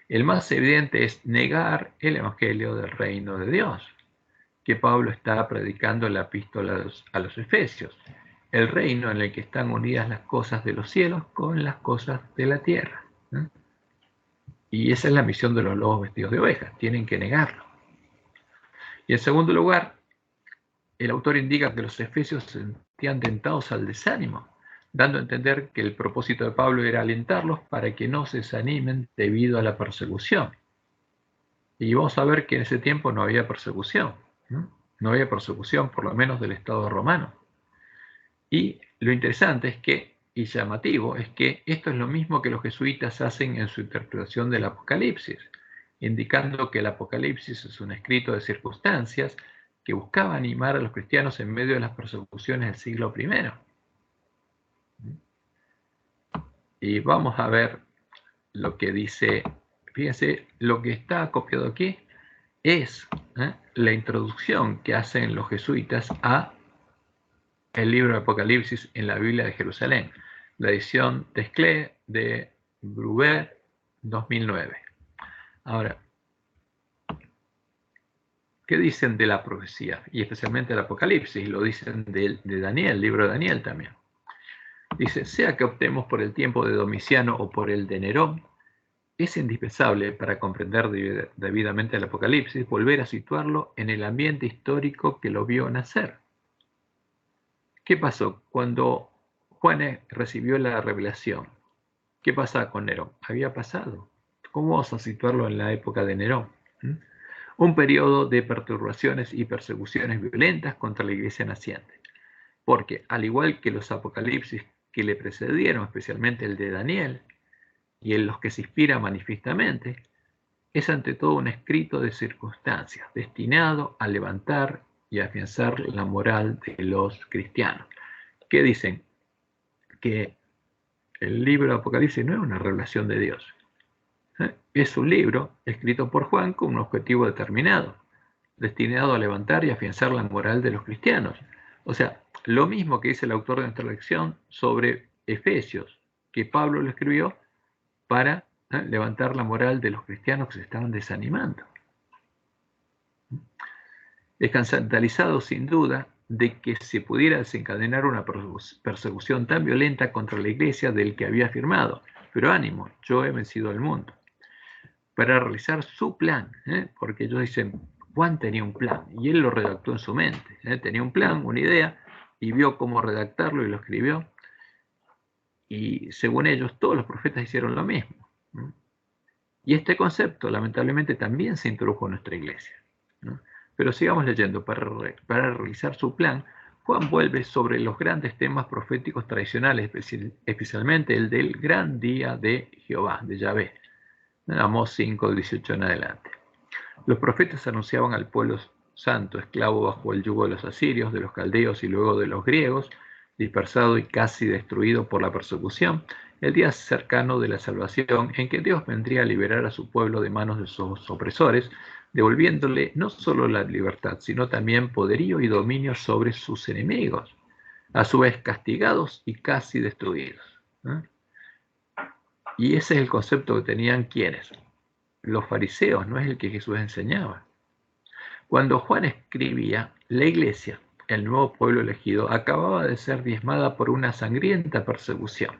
El más evidente es negar el evangelio del reino de Dios, que Pablo está predicando en la epístola a los Efesios, el reino en el que están unidas las cosas de los cielos con las cosas de la tierra. Y esa es la misión de los lobos vestidos de ovejas, tienen que negarlo. Y en segundo lugar, el autor indica que los efesios se sentían tentados al desánimo, dando a entender que el propósito de Pablo era alentarlos para que no se desanimen debido a la persecución. Y vamos a ver que en ese tiempo no había persecución, no había persecución por lo menos del Estado romano. Y lo interesante es que, y llamativo, es que esto es lo mismo que los jesuitas hacen en su interpretación del Apocalipsis, indicando que el Apocalipsis es un escrito de circunstancias que buscaba animar a los cristianos en medio de las persecuciones del siglo I. Y vamos a ver lo que dice, fíjense, lo que está copiado aquí es la introducción que hacen los jesuitas a el libro de Apocalipsis en la Biblia de Jerusalén, la edición Desclée de Bruber 2009. Ahora, ¿qué dicen de la profecía? Y especialmente el Apocalipsis, lo dicen de Daniel, el libro de Daniel también. Dice, sea que optemos por el tiempo de Domiciano o por el de Nerón, es indispensable para comprender debidamente el Apocalipsis volver a situarlo en el ambiente histórico que lo vio nacer. ¿Qué pasó? Cuando Juan recibió la revelación, ¿qué pasaba con Nerón? Había pasado. ¿Cómo vamos a situarlo en la época de Nerón? Un periodo de perturbaciones y persecuciones violentas contra la iglesia naciente. Porque, al igual que los apocalipsis que le precedieron, especialmente el de Daniel, y en los que se inspira manifiestamente, es ante todo un escrito de circunstancias, destinado a levantar y afianzar la moral de los cristianos. ¿Qué dicen? Que el libro de Apocalipsis no es una revelación de Dios. Es un libro escrito por Juan con un objetivo determinado, destinado a levantar y afianzar la moral de los cristianos. O sea, lo mismo que dice el autor de nuestra lección sobre Efesios, que Pablo lo escribió para levantar la moral de los cristianos que se estaban desanimando. Escandalizado sin duda de que se pudiera desencadenar una persecución tan violenta contra la iglesia del que había afirmado, pero ánimo, yo he vencido al mundo, para realizar su plan, porque ellos dicen, Juan tenía un plan, y él lo redactó en su mente, tenía un plan, una idea, y vio cómo redactarlo y lo escribió, y según ellos todos los profetas hicieron lo mismo. Y este concepto lamentablemente también se introdujo en nuestra iglesia. Pero sigamos leyendo. Para realizar su plan, Juan vuelve sobre los grandes temas proféticos tradicionales, especialmente el del gran día de Jehová, de Yahvé. Amós 5, 18 en adelante. Los profetas anunciaban al pueblo santo, esclavo bajo el yugo de los asirios, de los caldeos y luego de los griegos, dispersado y casi destruido por la persecución, el día cercano de la salvación en que Dios vendría a liberar a su pueblo de manos de sus opresores, devolviéndole no solo la libertad, sino también poderío y dominio sobre sus enemigos, a su vez castigados y casi destruidos. Y ese es el concepto que tenían quienes, los fariseos, no es el que Jesús enseñaba. Cuando Juan escribía, la iglesia, el nuevo pueblo elegido, acababa de ser diezmada por una sangrienta persecución.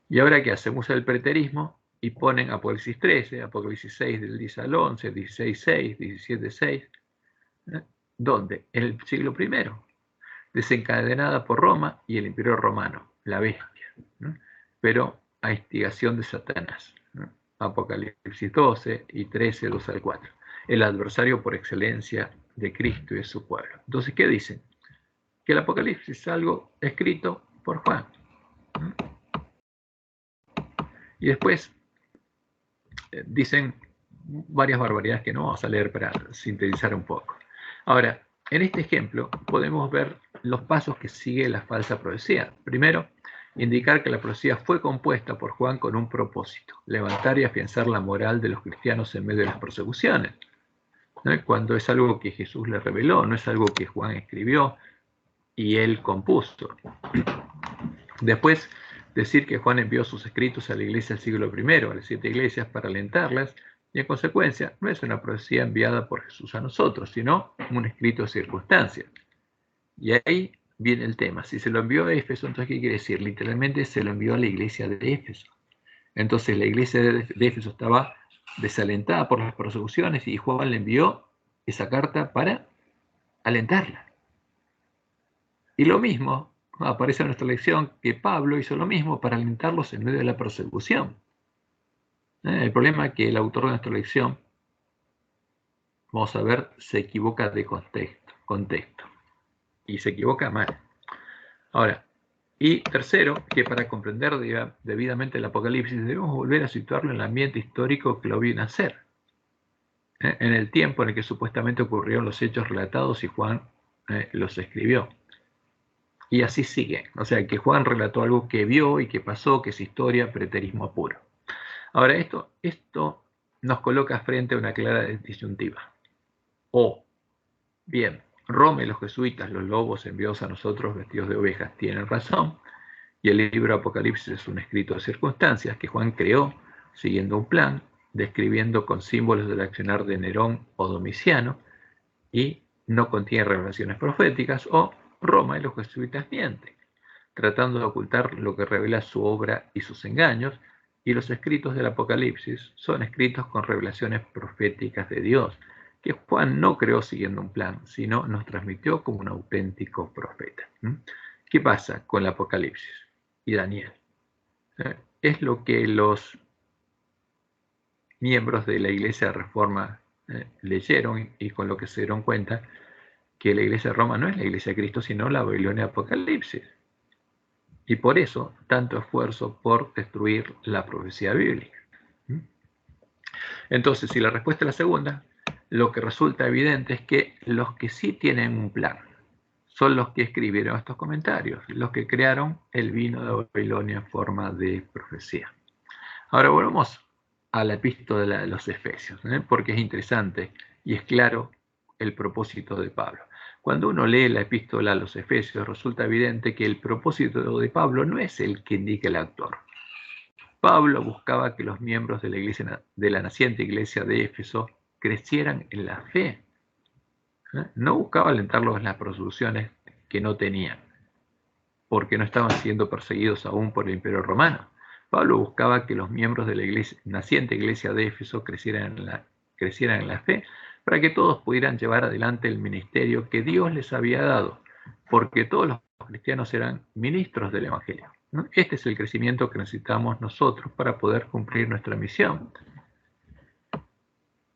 Y ahora que hacemos el preterismo y ponen Apocalipsis 13, Apocalipsis 6 del 10 al 11, 16, 6, 17, 6, ¿dónde? En el siglo I, desencadenada por Roma y el imperio romano, la bestia, pero a instigación de Satanás. Apocalipsis 12 y 13, 2 al 4. El adversario por excelencia de Cristo y de su pueblo. Entonces, ¿qué dicen? Que el Apocalipsis es algo escrito por Juan. Y después dicen varias barbaridades que no vamos a leer para sintetizar un poco. Ahora, en este ejemplo podemos ver los pasos que sigue la falsa profecía. Primero, indicar que la profecía fue compuesta por Juan con un propósito, levantar y afianzar la moral de los cristianos en medio de las persecuciones. Cuando es algo que Jesús le reveló, no es algo que Juan escribió y él compuso. Después, decir que Juan envió sus escritos a la iglesia del siglo I, a las 7 iglesias, para alentarlas, y en consecuencia no es una profecía enviada por Jesús a nosotros, sino un escrito de circunstancias. Y ahí viene el tema. Si se lo envió a Éfeso, entonces ¿qué quiere decir? Literalmente se lo envió a la iglesia de Éfeso. Entonces la iglesia de Éfeso estaba desalentada por las persecuciones y Juan le envió esa carta para alentarla. Y lo mismo aparece en nuestra lección que Pablo hizo lo mismo para alentarlos en medio de la persecución. El problema es que el autor de nuestra lección, vamos a ver, se equivoca de contexto. Y se equivoca mal. Ahora, y tercero, que para comprender debidamente el Apocalipsis debemos volver a situarlo en el ambiente histórico que lo vio nacer. En el tiempo en el que supuestamente ocurrieron los hechos relatados y Juan los escribió. Y así sigue. O sea, que Juan relató algo que vio y que pasó, que es historia, preterismo puro. Ahora, esto nos coloca frente a una clara disyuntiva. O, bien, Roma y los jesuitas, los lobos enviados a nosotros vestidos de ovejas, tienen razón, y el libro Apocalipsis es un escrito de circunstancias que Juan creó siguiendo un plan, describiendo con símbolos del accionar de Nerón o Domiciano, y no contiene revelaciones proféticas, o Roma y los jesuitas mienten, tratando de ocultar lo que revela su obra y sus engaños, y los escritos del Apocalipsis son escritos con revelaciones proféticas de Dios, que Juan no creó siguiendo un plan, sino nos transmitió como un auténtico profeta. ¿Qué pasa con el Apocalipsis y Daniel? Es lo que los miembros de la Iglesia de Reforma leyeron y con lo que se dieron cuenta que la iglesia de Roma no es la iglesia de Cristo, sino la Babilonia de Apocalipsis. Y por eso, tanto esfuerzo por destruir la profecía bíblica. Entonces, si la respuesta es la segunda, lo que resulta evidente es que los que sí tienen un plan son los que escribieron estos comentarios, los que crearon el vino de Babilonia en forma de profecía. Ahora volvamos a la epístola de los Efesios, porque es interesante y es claro el propósito de Pablo. Cuando uno lee la epístola a los Efesios, resulta evidente que el propósito de Pablo no es el que indica el autor. Pablo buscaba que los miembros de la iglesia, de la naciente iglesia de Éfeso, crecieran en la fe. No buscaba alentarlos en las prosoluciones que no tenían, porque no estaban siendo perseguidos aún por el Imperio Romano. Pablo buscaba que los miembros de la iglesia, naciente iglesia de Éfeso crecieran en la fe, para que todos pudieran llevar adelante el ministerio que Dios les había dado, porque todos los cristianos eran ministros del Evangelio. Este es el crecimiento que necesitamos nosotros para poder cumplir nuestra misión.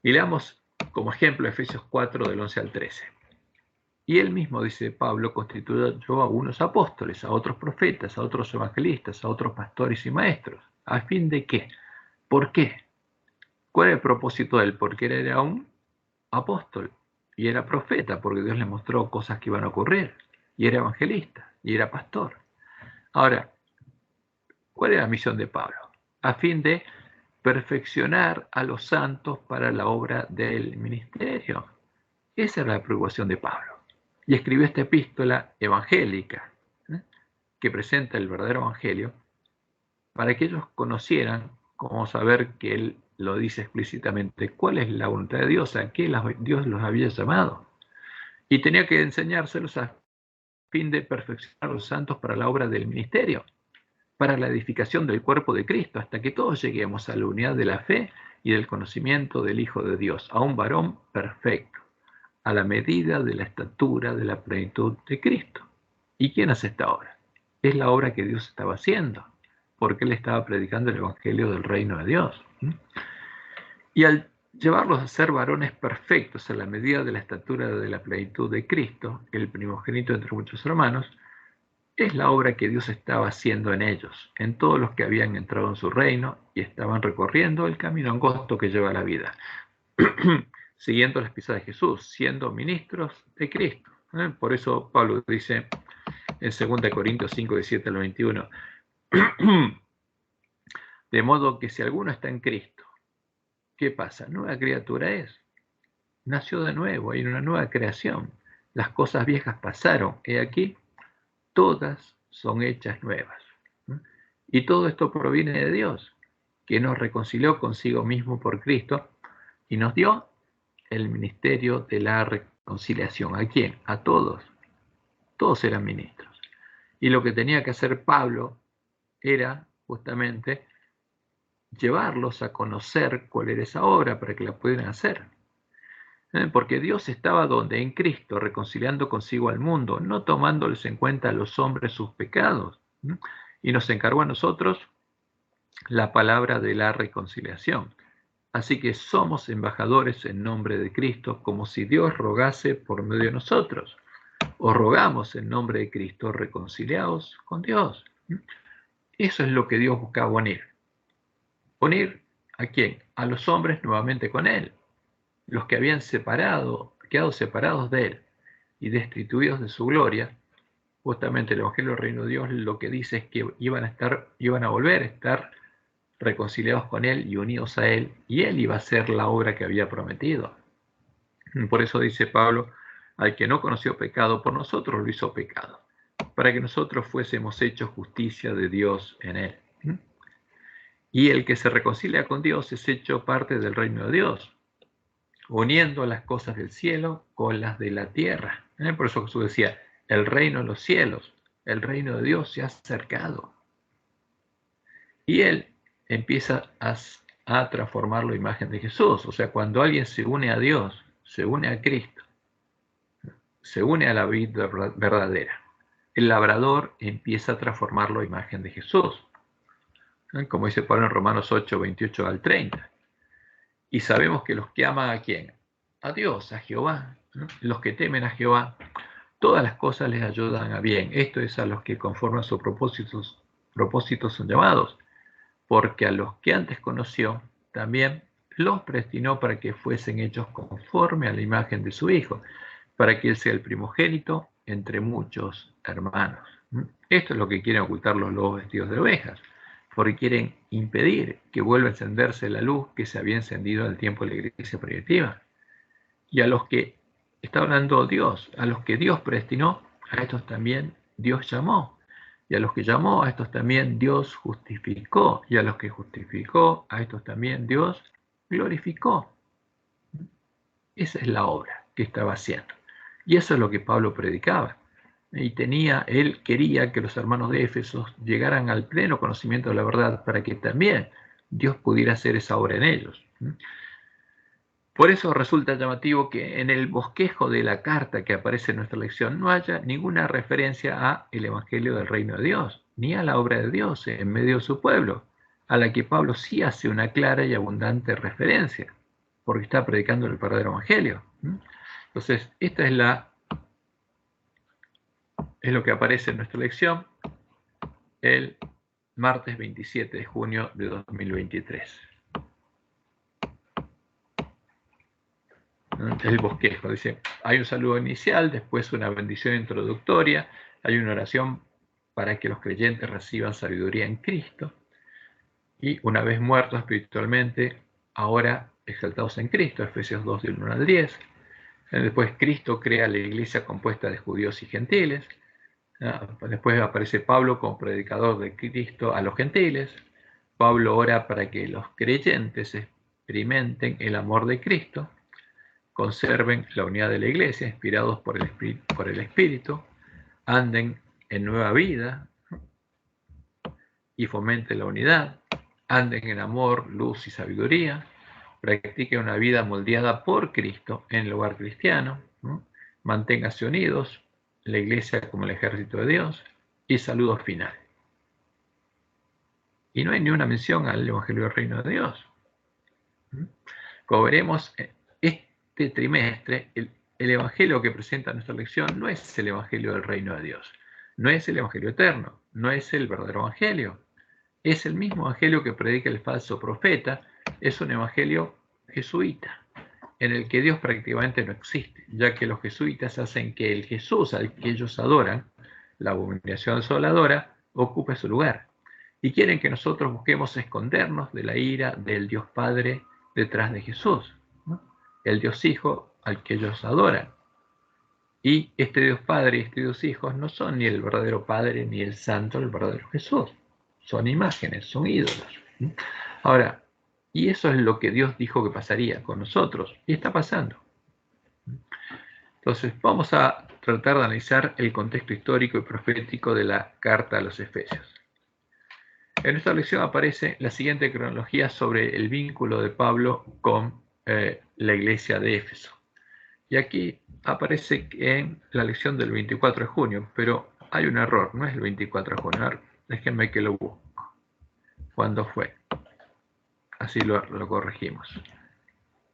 Y leamos como ejemplo Efesios 4, del 11 al 13. Y él mismo, dice Pablo, constituyó a unos apóstoles, a otros profetas, a otros evangelistas, a otros pastores y maestros. ¿A fin de qué? ¿Por qué? ¿Cuál es el propósito de él? Porque él era un apóstol y era profeta, porque Dios le mostró cosas que iban a ocurrir. Y era evangelista y era pastor. Ahora, ¿cuál es la misión de Pablo? A fin de perfeccionar a los santos para la obra del ministerio. Esa es la preocupación de Pablo. Y escribió esta epístola evangélica, que presenta el verdadero evangelio, para que ellos conocieran, como saber que él lo dice explícitamente, cuál es la voluntad de Dios, a qué Dios los había llamado. Y tenía que enseñárselos a fin de perfeccionar a los santos para la obra del ministerio, para la edificación del cuerpo de Cristo, hasta que todos lleguemos a la unidad de la fe y del conocimiento del Hijo de Dios, a un varón perfecto, a la medida de la estatura de la plenitud de Cristo. ¿Y quién hace esta obra? Es la obra que Dios estaba haciendo, porque Él estaba predicando el Evangelio del reino de Dios. Y al llevarlos a ser varones perfectos a la medida de la estatura de la plenitud de Cristo, el primogénito entre muchos hermanos, es la obra que Dios estaba haciendo en ellos, en todos los que habían entrado en su reino y estaban recorriendo el camino angosto que lleva a la vida, siguiendo las pisadas de Jesús, siendo ministros de Cristo. Por eso Pablo dice en 2 Corintios 5, 17 al 21, de modo que si alguno está en Cristo, ¿qué pasa? Nueva criatura es. Nació de nuevo, hay una nueva creación. Las cosas viejas pasaron, he aquí, todas son hechas nuevas. Y todo esto proviene de Dios, que nos reconcilió consigo mismo por Cristo y nos dio el ministerio de la reconciliación. ¿A quién? A todos. Todos eran ministros. Y lo que tenía que hacer Pablo era justamente llevarlos a conocer cuál era esa obra para que la pudieran hacer. Porque Dios estaba donde, en Cristo, reconciliando consigo al mundo, no tomándoles en cuenta a los hombres sus pecados. Y nos encargó a nosotros la palabra de la reconciliación. Así que somos embajadores en nombre de Cristo, como si Dios rogase por medio de nosotros. Os rogamos en nombre de Cristo, reconciliaos con Dios. Eso es lo que Dios buscaba unir. ¿Unir a quién? A los hombres nuevamente con Él. Los que habían quedado separados de Él y destituidos de su gloria. Justamente el Evangelio del Reino de Dios lo que dice es que iban a volver a estar reconciliados con Él y unidos a Él, y Él iba a hacer la obra que había prometido. Por eso dice Pablo, al que no conoció pecado, por nosotros lo hizo pecado, para que nosotros fuésemos hechos justicia de Dios en Él. Y el que se reconcilia con Dios es hecho parte del reino de Dios, uniendo las cosas del cielo con las de la tierra. Por eso Jesús decía, el reino de los cielos, el reino de Dios se ha acercado. Y Él empieza a transformar la imagen de Jesús. O sea, cuando alguien se une a Dios, se une a Cristo, se une a la vida verdadera, el labrador empieza a transformar la imagen de Jesús. Como dice Pablo en Romanos 8, 28 al 30. Y sabemos que los que aman a ¿quién? a Dios, a Jehová, ¿no? Los que temen a Jehová, todas las cosas les ayudan a bien. Esto es a los que conforme a sus propósitos son llamados, porque a los que antes conoció, también los predestinó para que fuesen hechos conforme a la imagen de su Hijo, para que Él sea el primogénito entre muchos hermanos. Esto es lo que quieren ocultar los lobos vestidos de ovejas, porque quieren impedir que vuelva a encenderse la luz que se había encendido en el tiempo de la iglesia primitiva. Y a los que, está hablando Dios, a los que Dios predestinó, a estos también Dios llamó. Y a los que llamó, a estos también Dios justificó. Y a los que justificó, a estos también Dios glorificó. Esa es la obra que estaba haciendo. Y eso es lo que Pablo predicaba. Y él quería que los hermanos de Éfeso llegaran al pleno conocimiento de la verdad para que también Dios pudiera hacer esa obra en ellos. Por eso resulta llamativo que en el bosquejo de la carta que aparece en nuestra lección no haya ninguna referencia a el Evangelio del Reino de Dios, ni a la obra de Dios en medio de su pueblo, a la que Pablo sí hace una clara y abundante referencia, porque está predicando el verdadero Evangelio. Entonces, esta es lo que aparece en nuestra lección el martes 27 de junio de 2023. El bosquejo, dice, hay un saludo inicial, después una bendición introductoria, hay una oración para que los creyentes reciban sabiduría en Cristo, y una vez muertos espiritualmente, ahora exaltados en Cristo, Efesios 2 del 1 al 10. Después Cristo crea la iglesia compuesta de judíos y gentiles. Después aparece Pablo como predicador de Cristo a los gentiles. Pablo ora para que los creyentes experimenten el amor de Cristo, conserven la unidad de la iglesia, inspirados por el Espíritu, anden en nueva vida y fomenten la unidad, anden en amor, luz y sabiduría, practiquen una vida moldeada por Cristo en el lugar cristiano, ¿no? Manténganse unidos, la iglesia como el ejército de Dios, y saludos final. Y no hay ni una mención al Evangelio del Reino de Dios. Como veremos, este trimestre, el Evangelio que presenta nuestra lección no es el Evangelio del Reino de Dios, no es el Evangelio eterno, no es el verdadero Evangelio. Es el mismo Evangelio que predica el falso profeta, es un Evangelio jesuita, en el que Dios prácticamente no existe, ya que los jesuitas hacen que el Jesús al que ellos adoran, la abominación asoladora, ocupe su lugar. Y quieren que nosotros busquemos escondernos de la ira del Dios Padre detrás de Jesús, ¿no? El Dios Hijo al que ellos adoran. Y este Dios Padre y este Dios Hijo no son ni el verdadero Padre ni el Santo, el verdadero Jesús. Son imágenes, son ídolos. Ahora, y eso es lo que Dios dijo que pasaría con nosotros, y está pasando. Entonces, vamos a tratar de analizar el contexto histórico y profético de la carta a los Efesios. En esta lección aparece la siguiente cronología sobre el vínculo de Pablo con la iglesia de Éfeso. Y aquí aparece en la lección del 24 de junio, pero hay un error, no es el 24 de junio. Déjenme que lo busco. ¿Cuándo fue? Así lo corregimos.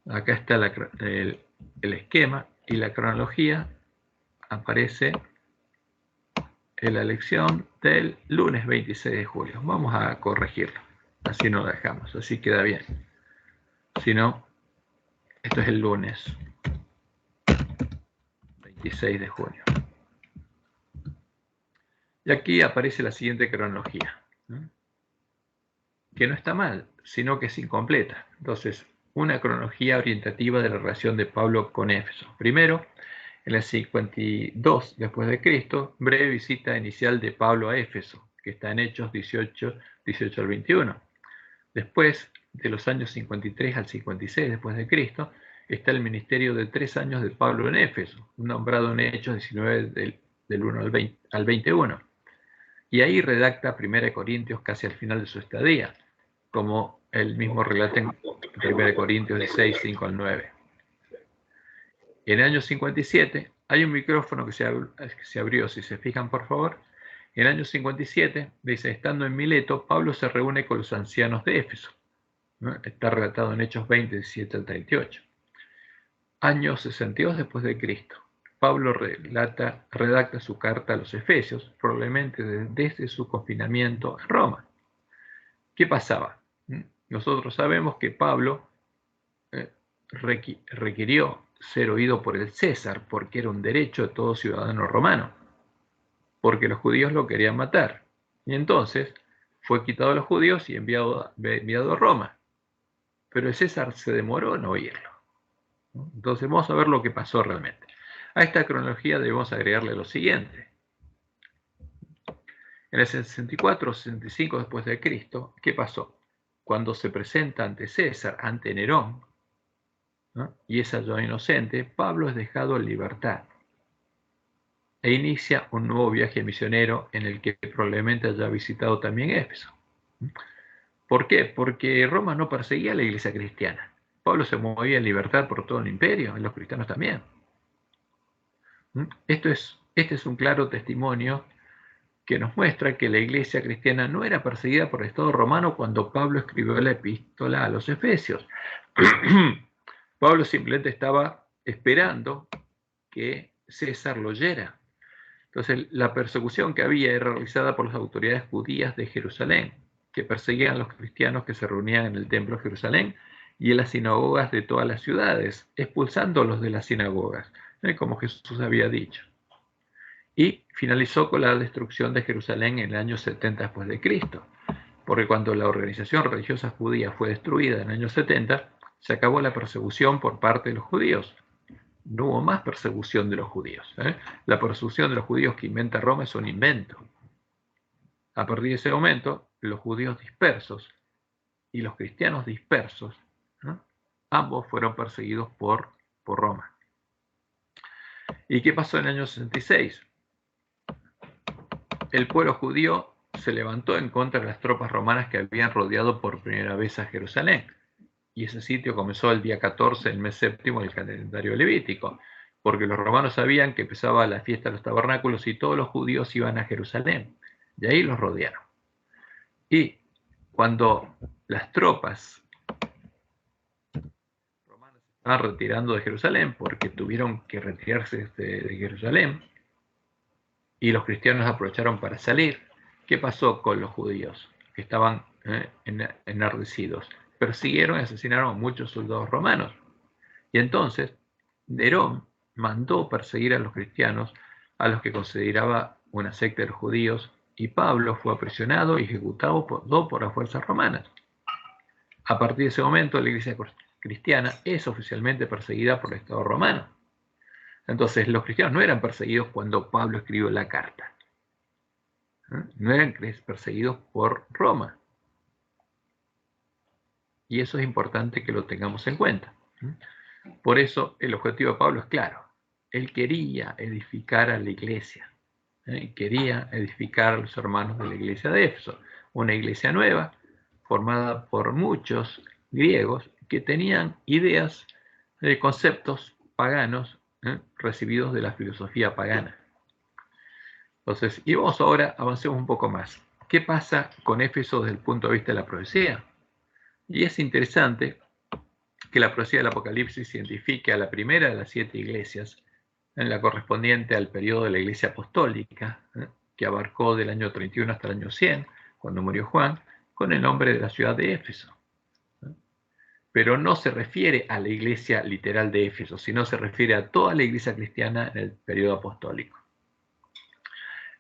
Acá está el esquema y la cronología aparece en la lección del lunes 26 de julio. Vamos a corregirlo. Así no lo dejamos, así queda bien. Si no, esto es el lunes 26 de junio. Y aquí aparece la siguiente cronología, ¿no? Que no está mal, sino que es incompleta. Entonces, una cronología orientativa de la relación de Pablo con Éfeso. Primero, en el 52 después de Cristo, breve visita inicial de Pablo a Éfeso, que está en Hechos 18 al 21. Después, de los años 53 al 56 después de Cristo, está el ministerio de 3 años de Pablo en Éfeso, nombrado en Hechos 19 del 1 al 21. Y ahí redacta 1 Corintios casi al final de su estadía, como él mismo relata en 1 Corintios 16, 5 al 9. En el año 57 hay un micrófono que se abrió, si se fijan por favor. En el año 57, dice, estando en Mileto, Pablo se reúne con los ancianos de Éfeso, ¿no? Está relatado en Hechos 20, 17 al 38. año 62 después de Cristo. Pablo redacta su carta a los Efesios, probablemente desde su confinamiento en Roma. ¿Qué pasaba? Nosotros sabemos que Pablo requirió ser oído por el César, porque era un derecho de todo ciudadano romano, porque los judíos lo querían matar. Y entonces fue quitado a los judíos y enviado a Roma. Pero el César se demoró en oírlo. Entonces vamos a ver lo que pasó realmente. A esta cronología debemos agregarle lo siguiente. En el 64 o 65 después de Cristo, ¿qué pasó? Cuando se presenta ante César, ante Nerón, ¿no? Y es hallado inocente, Pablo es dejado en libertad e inicia un nuevo viaje misionero en el que probablemente haya visitado también Éfeso. ¿Por qué? Porque Roma no perseguía a la iglesia cristiana. Pablo se movía en libertad por todo el imperio, y los cristianos también. Este es un claro testimonio que nos muestra que la iglesia cristiana no era perseguida por el Estado romano cuando Pablo escribió la epístola a los Efesios. Pablo simplemente estaba esperando que César lo oyera. Entonces, la persecución que había era realizada por las autoridades judías de Jerusalén, que perseguían a los cristianos que se reunían en el templo de Jerusalén y en las sinagogas de todas las ciudades, expulsándolos de las sinagogas, como Jesús había dicho. Y finalizó con la destrucción de Jerusalén en el año 70 después de Cristo, porque cuando la organización religiosa judía fue destruida en el año 70, se acabó la persecución por parte de los judíos. No hubo más persecución de los judíos. La persecución de los judíos que inventa Roma es un invento. A partir de ese momento, los judíos dispersos y los cristianos dispersos, ambos fueron perseguidos por Roma. ¿Y qué pasó en el año 66? El pueblo judío se levantó en contra de las tropas romanas que habían rodeado por primera vez a Jerusalén. Y ese sitio comenzó el día 14 del mes séptimo del calendario levítico, porque los romanos sabían que empezaba la fiesta de los tabernáculos y todos los judíos iban a Jerusalén. De ahí los rodearon. Y cuando las tropas romanas se estaban retirando de Jerusalén, porque tuvieron que retirarse de Jerusalén, y los cristianos aprovecharon para salir, ¿qué pasó con los judíos que estaban enardecidos? Persiguieron y asesinaron a muchos soldados romanos. Y entonces Nerón mandó perseguir a los cristianos, a los que consideraba una secta de los judíos, y Pablo fue aprisionado y ejecutado por las fuerzas romanas. A partir de ese momento, la iglesia cristiana es oficialmente perseguida por el Estado romano. Entonces, los cristianos no eran perseguidos cuando Pablo escribió la carta. No eran perseguidos por Roma. Y eso es importante que lo tengamos en cuenta. Por eso, el objetivo de Pablo es claro. Él quería edificar a la iglesia. Quería edificar a los hermanos de la iglesia de Éfeso. Una iglesia nueva, formada por muchos griegos que tenían ideas, conceptos paganos, recibidos de la filosofía pagana. Entonces, y vamos ahora, avancemos un poco más. ¿Qué pasa con Éfeso desde el punto de vista de la profecía? Y es interesante que la profecía del Apocalipsis identifique a la primera de las 7 iglesias, en la correspondiente al periodo de la iglesia apostólica, que abarcó del año 31 hasta el año 100, cuando murió Juan, con el nombre de la ciudad de Éfeso. Pero no se refiere a la iglesia literal de Éfeso, sino se refiere a toda la iglesia cristiana en el periodo apostólico.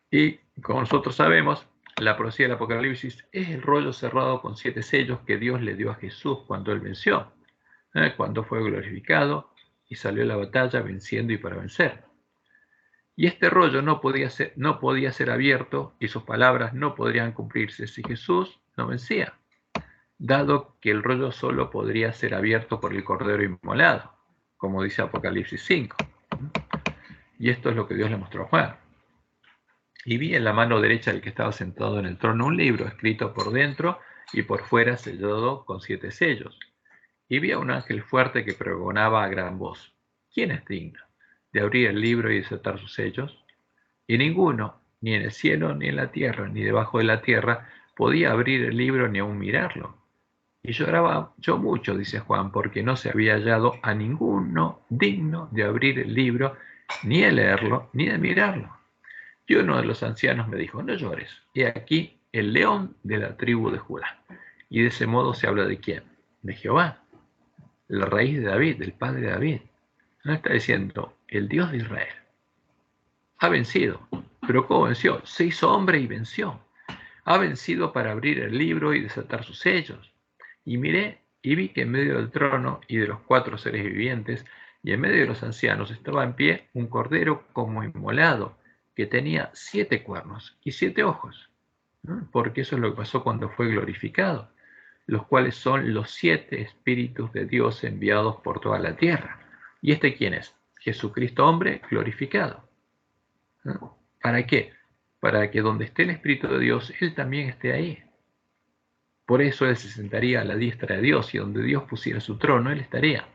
Y como nosotros sabemos, la profecía del Apocalipsis es el rollo cerrado con 7 sellos que Dios le dio a Jesús cuando él venció, cuando fue glorificado y salió a la batalla venciendo y para vencer. Y este rollo no podía ser abierto y sus palabras no podrían cumplirse si Jesús no vencía, dado que el rollo solo podría ser abierto por el Cordero inmolado, como dice Apocalipsis 5. Y esto es lo que Dios le mostró a Juan. Y vi en la mano derecha del que estaba sentado en el trono un libro escrito por dentro y por fuera sellado con 7 sellos. Y vi a un ángel fuerte que pregonaba a gran voz: ¿quién es digno de abrir el libro y desatar sus sellos? Y ninguno, ni en el cielo, ni en la tierra, ni debajo de la tierra, podía abrir el libro ni aún mirarlo. Y lloraba yo mucho, dice Juan, porque no se había hallado a ninguno digno de abrir el libro, ni de leerlo, ni de mirarlo. Y uno de los ancianos me dijo, no llores, he aquí el león de la tribu de Judá. Y de ese modo se habla de quién, de Jehová, la raíz de David, del padre de David. No está diciendo, el Dios de Israel ha vencido. ¿Pero cómo venció? Se hizo hombre y venció. Ha vencido para abrir el libro y desatar sus sellos. Y miré y vi que en medio del trono y de los 4 seres vivientes y en medio de los ancianos estaba en pie un cordero como inmolado, que tenía 7 cuernos y 7 ojos, ¿no? Porque eso es lo que pasó cuando fue glorificado, los cuales son los 7 espíritus de Dios enviados por toda la tierra. ¿Y este quién es? Jesucristo hombre glorificado, ¿no? ¿Para qué? Para que donde esté el Espíritu de Dios, Él también esté ahí. Por eso Él se sentaría a la diestra de Dios, y donde Dios pusiera su trono, Él estaría.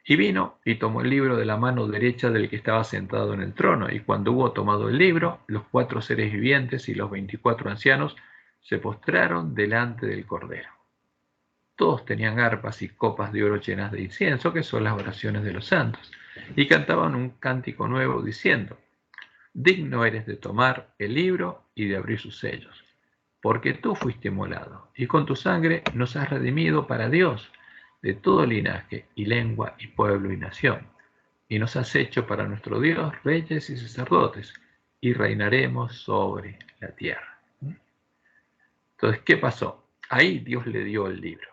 Y vino y tomó el libro de la mano derecha del que estaba sentado en el trono, y cuando hubo tomado el libro, los 4 seres vivientes y los 24 ancianos se postraron delante del Cordero. Todos tenían arpas y copas de oro llenas de incienso, que son las oraciones de los santos, y cantaban un cántico nuevo diciendo, digno eres de tomar el libro y de abrir sus sellos, porque tú fuiste inmolado, y con tu sangre nos has redimido para Dios de todo linaje y lengua y pueblo y nación, y nos has hecho para nuestro Dios reyes y sacerdotes, y reinaremos sobre la tierra. Entonces, ¿qué pasó? Ahí Dios le dio el libro,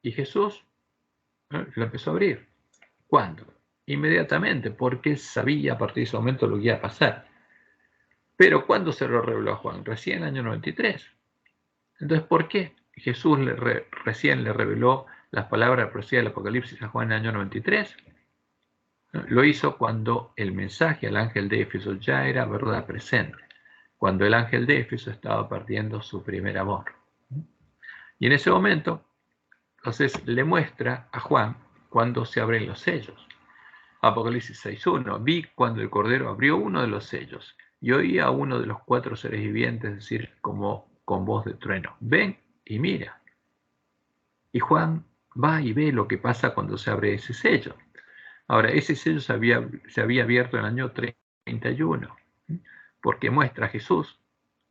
y Jesús lo empezó a abrir. ¿Cuándo? Inmediatamente, porque él sabía a partir de ese momento lo que iba a pasar. Pero ¿cuándo se lo reveló a Juan? Recién en el año 93. Entonces, ¿por qué Jesús recién le reveló las palabras de la profecía del Apocalipsis a Juan en el año 93? Lo hizo cuando el mensaje al ángel de Éfeso ya era verdad presente, cuando el ángel de Éfeso estaba perdiendo su primer amor. Y en ese momento, entonces le muestra a Juan cuando se abren los sellos. Apocalipsis 6.1, vi cuando el Cordero abrió uno de los sellos y oí a uno de los 4 seres vivientes decir como con voz de trueno, ven y mira. Y Juan va y ve lo que pasa cuando se abre ese sello. Ahora, ese sello se había abierto en el año 31, porque muestra a Jesús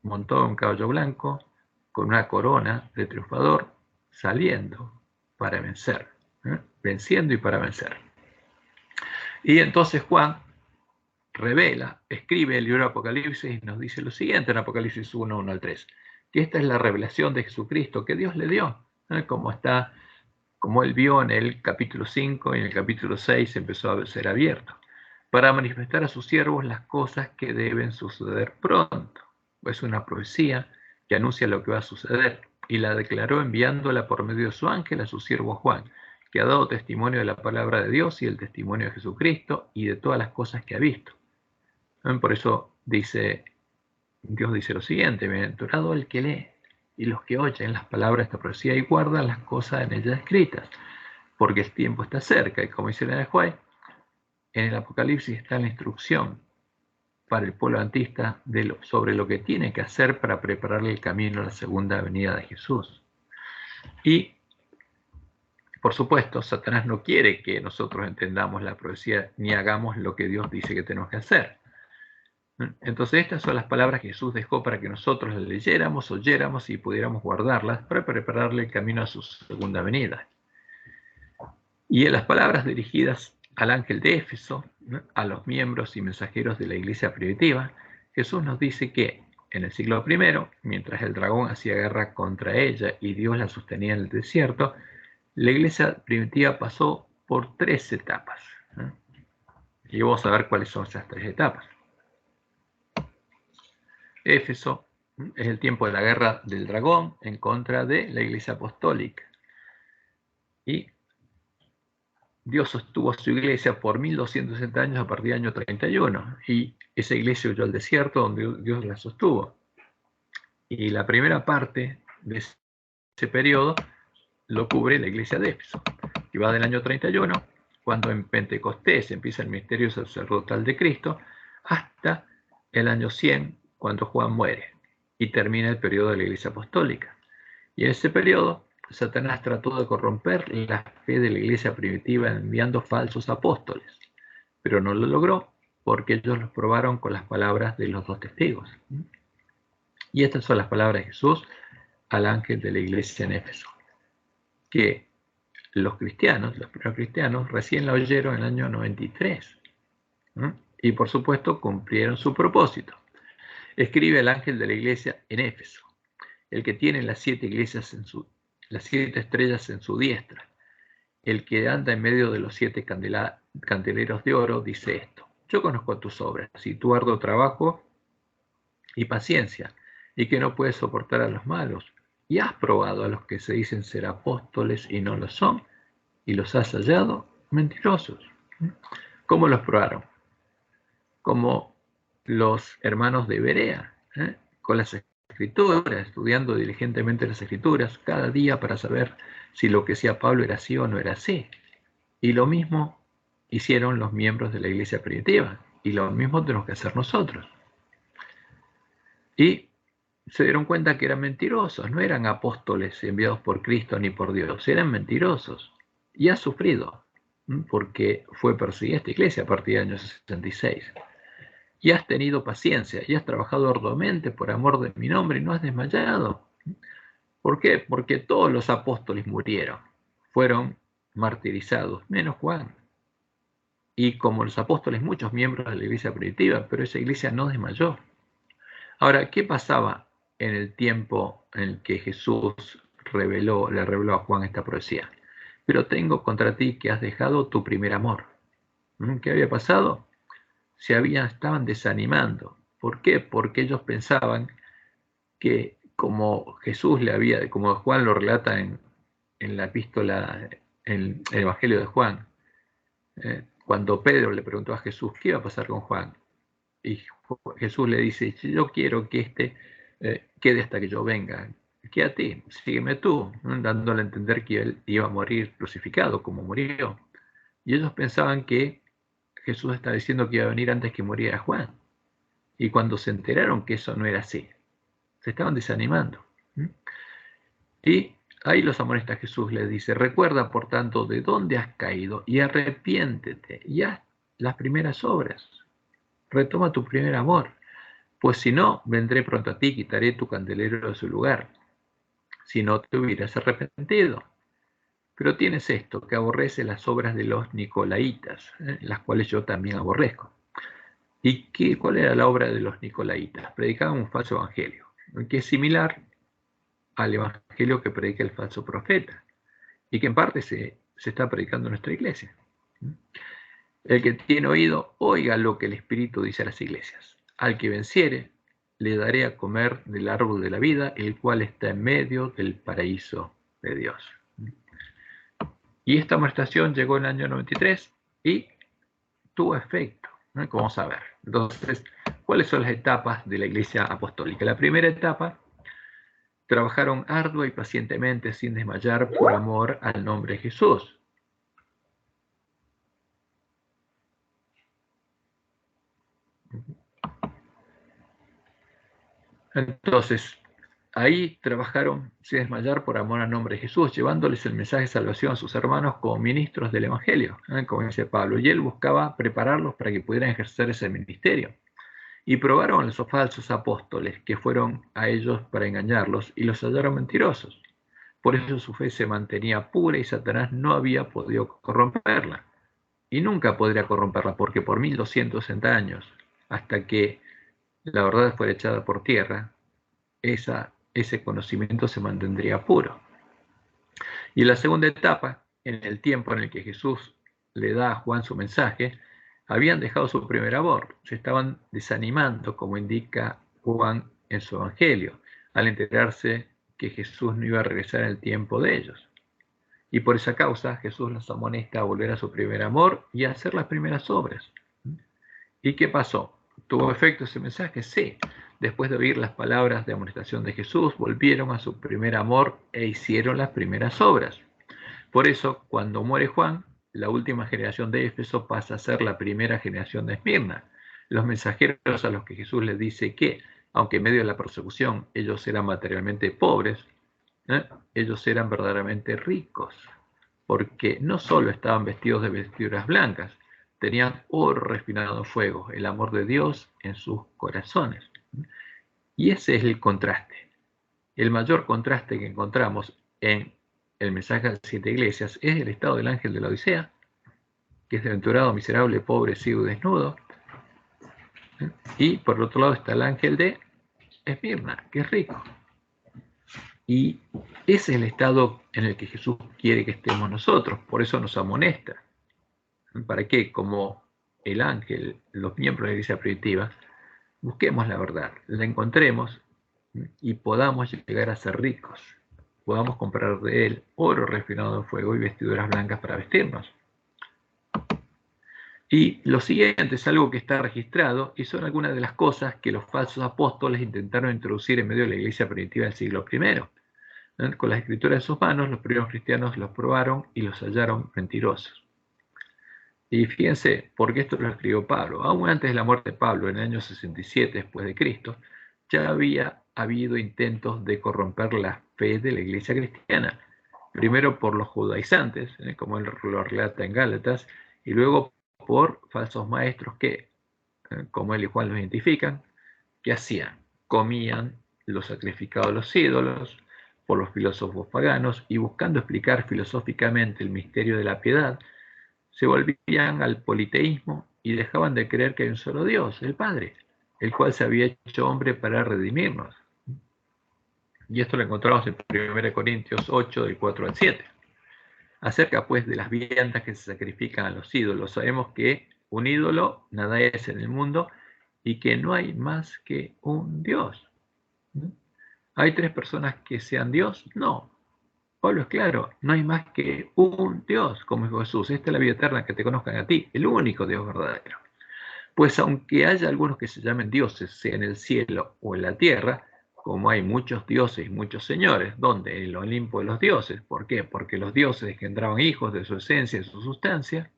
montado en un caballo blanco, con una corona de triunfador, saliendo para vencer, venciendo y para vencer. Y entonces Juan revela, escribe el libro de Apocalipsis y nos dice lo siguiente en Apocalipsis 1 al 3, que esta es la revelación de Jesucristo que Dios le dio, como él vio en el capítulo 5 y en el capítulo 6 empezó a ser abierto, para manifestar a sus siervos las cosas que deben suceder pronto. Es una profecía que anuncia lo que va a suceder y la declaró enviándola por medio de su ángel a su siervo Juan, que ha dado testimonio de la palabra de Dios y el testimonio de Jesucristo y de todas las cosas que ha visto. Por eso dice, Dios dice lo siguiente, bienaventurado el que lee y los que oyen las palabras de esta profecía y guardan las cosas en ellas escritas, porque el tiempo está cerca, y como dice el Juan, en el Apocalipsis está la instrucción para el pueblo adventista sobre lo que tiene que hacer para prepararle el camino a la segunda venida de Jesús. Y, por supuesto, Satanás no quiere que nosotros entendamos la profecía ni hagamos lo que Dios dice que tenemos que hacer. Entonces estas son las palabras que Jesús dejó para que nosotros las leyéramos, oyéramos y pudiéramos guardarlas para prepararle el camino a su segunda venida. Y en las palabras dirigidas al ángel de Éfeso, a los miembros y mensajeros de la iglesia primitiva, Jesús nos dice que en el siglo I, mientras el dragón hacía guerra contra ella y Dios la sostenía en el desierto, la iglesia primitiva pasó por 3 etapas. Y vamos a ver cuáles son esas 3 etapas. Éfeso es el tiempo de la guerra del dragón en contra de la iglesia apostólica. Y Dios sostuvo su iglesia por 1260 años a partir del año 31. Y esa iglesia huyó al desierto donde Dios la sostuvo. Y la primera parte de ese periodo lo cubre la iglesia de Éfeso, que va del año 31, cuando en Pentecostés empieza el misterio sacerdotal de Cristo, hasta el año 100, cuando Juan muere, y termina el periodo de la iglesia apostólica. Y en ese periodo Satanás trató de corromper la fe de la iglesia primitiva enviando falsos apóstoles, pero no lo logró porque ellos los probaron con las palabras de los 2 testigos. Y estas son las palabras de Jesús al ángel de la iglesia en Éfeso, que los primeros cristianos, recién la oyeron en el año 93. Y por supuesto cumplieron su propósito. Escribe el ángel de la iglesia en Éfeso, el que tiene las 7 estrellas en su diestra, el que anda en medio de los 7 candeleros de oro, dice esto: yo conozco tus obras y tu arduo trabajo y paciencia, y que no puedes soportar a los malos, y has probado a los que se dicen ser apóstoles y no lo son, y los has hallado mentirosos. ¿Cómo los probaron? Como los hermanos de Berea, con las escrituras, estudiando diligentemente las escrituras cada día para saber si lo que decía Pablo era así o no era así. Y lo mismo hicieron los miembros de la iglesia primitiva, y lo mismo tenemos que hacer nosotros. Y se dieron cuenta que eran mentirosos, no eran apóstoles enviados por Cristo ni por Dios, eran mentirosos. Y ha sufrido, porque fue perseguida esta iglesia a partir del año 66. Y has tenido paciencia, y has trabajado arduamente por amor de mi nombre, y no has desmayado. ¿Por qué? Porque todos los apóstoles murieron, fueron martirizados, menos Juan. Y como los apóstoles, muchos miembros de la iglesia primitiva, pero esa iglesia no desmayó. Ahora, ¿qué pasaba en el tiempo en el que Jesús le reveló a Juan esta profecía? Pero tengo contra ti que has dejado tu primer amor. ¿Qué había pasado? Estaban desanimando. ¿Por qué? Porque ellos pensaban que como como Juan lo relata en la epístola, en el Evangelio de Juan, cuando Pedro le preguntó a Jesús qué iba a pasar con Juan, y Jesús le dice: yo quiero que quede hasta que yo venga. Quédate, sígueme tú, dándole a entender que él iba a morir crucificado como murió. Y ellos pensaban que Jesús estaba diciendo que iba a venir antes que muriera Juan. Y cuando se enteraron que eso no era así, se estaban desanimando. Y ahí los amonesta Jesús, les dice: recuerda por tanto de dónde has caído y arrepiéntete y haz las primeras obras. Retoma tu primer amor, pues si no, vendré pronto a ti y quitaré tu candelero de su lugar, si no te hubieras arrepentido. Pero tienes esto, que aborrece las obras de los nicolaitas, las cuales yo también aborrezco. ¿Y cuál era la obra de los nicolaitas? Predicaban un falso evangelio, que es similar al evangelio que predica el falso profeta, y que en parte se está predicando en nuestra iglesia. El que tiene oído, oiga lo que el Espíritu dice a las iglesias. Al que venciere, le daré a comer del árbol de la vida, el cual está en medio del paraíso de Dios. Y esta amonestación llegó en el año 93 y tuvo efecto, ¿no? Como vamos a ver. Entonces, ¿cuáles son las etapas de la iglesia apostólica? La primera etapa: trabajaron ardua y pacientemente sin desmayar por amor al nombre de Jesús. Entonces, ahí trabajaron sin desmayar por amor al nombre de Jesús, llevándoles el mensaje de salvación a sus hermanos como ministros del Evangelio, como dice Pablo. Y él buscaba prepararlos para que pudieran ejercer ese ministerio. Y probaron a los falsos apóstoles que fueron a ellos para engañarlos y los hallaron mentirosos. Por eso su fe se mantenía pura y Satanás no había podido corromperla. Y nunca podría corromperla, porque por 1260 años, hasta que la verdad fuera echada por tierra, ese conocimiento se mantendría puro. Y en la segunda etapa, en el tiempo en el que Jesús le da a Juan su mensaje, habían dejado su primer amor, se estaban desanimando, como indica Juan en su evangelio, al enterarse que Jesús no iba a regresar en el tiempo de ellos. Y por esa causa Jesús los amonesta a volver a su primer amor y a hacer las primeras obras. ¿Y qué pasó? ¿Tuvo efecto ese mensaje? Sí. Después de oír las palabras de amonestación de Jesús, volvieron a su primer amor e hicieron las primeras obras. Por eso, cuando muere Juan, la última generación de Éfeso pasa a ser la primera generación de Esmirna. Los mensajeros a los que Jesús les dice que, aunque en medio de la persecución ellos eran materialmente pobres, ellos eran verdaderamente ricos, porque no solo estaban vestidos de vestiduras blancas, tenían oro refinado en fuego, el amor de Dios en sus corazones. Y ese es el contraste. El mayor contraste que encontramos en el mensaje a las 7 iglesias es el estado del ángel de la Odisea, que es desventurado, miserable, pobre, ciego y desnudo. Y por otro lado está el ángel de Esmirna, que es rico. Y ese es el estado en el que Jesús quiere que estemos nosotros, por eso nos amonesta. ¿Para qué? Como el ángel, los miembros de la iglesia primitiva, busquemos la verdad, la encontremos y podamos llegar a ser ricos. Podamos comprar de él oro refinado en fuego y vestiduras blancas para vestirnos. Y lo siguiente es algo que está registrado y son algunas de las cosas que los falsos apóstoles intentaron introducir en medio de la iglesia primitiva del siglo I. Con las escrituras en sus manos, los primeros cristianos los probaron y los hallaron mentirosos. Y fíjense, porque esto lo escribió Pablo. Aún antes de la muerte de Pablo, en el año 67 después de Cristo, ya había habido intentos de corromper la fe de la iglesia cristiana. Primero por los judaizantes, como él lo relata en Gálatas, y luego por falsos maestros que, como él y Juan los identifican, que hacían, comían los sacrificados a los ídolos, por los filósofos paganos, y buscando explicar filosóficamente el misterio de la piedad, se volvían al politeísmo y dejaban de creer que hay un solo Dios, el Padre, el cual se había hecho hombre para redimirnos. Y esto lo encontramos en 1 Corintios 8, del 4 al 7. Acerca pues de las viandas que se sacrifican a los ídolos, sabemos que un ídolo nada es en el mundo y que no hay más que un Dios. ¿Hay tres personas que sean Dios? No. Pablo es claro, no hay más que un Dios, como dijo Jesús. Esta es la vida eterna, que te conozcan a ti, el único Dios verdadero. Pues aunque haya algunos que se llamen dioses, sea en el cielo o en la tierra, como hay muchos dioses y muchos señores, donde en el Olimpo de los dioses. ¿Por qué? Porque los dioses engendraban hijos de su esencia y de su sustancia.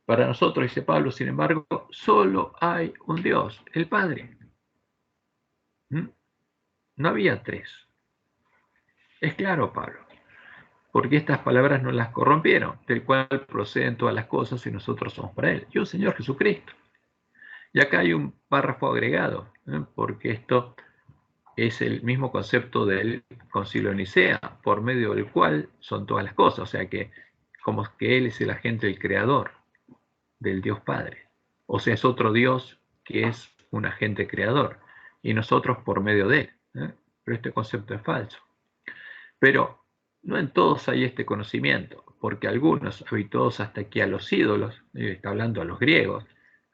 Para nosotros, dice Pablo, sin embargo, solo hay un Dios, el Padre. No había tres. Es claro, Pablo, porque estas palabras no las corrompieron, del cual proceden todas las cosas y nosotros somos para Él, yo, Señor Jesucristo. Y acá hay un párrafo agregado, porque esto es el mismo concepto del Concilio de Nicea, por medio del cual son todas las cosas, o sea que como que Él es el agente del creador, del Dios Padre. O sea, es otro Dios que es un agente creador, y nosotros por medio de Él. Pero este concepto es falso. Pero no en todos hay este conocimiento, porque algunos, habituados hasta aquí a los ídolos, está hablando a los griegos,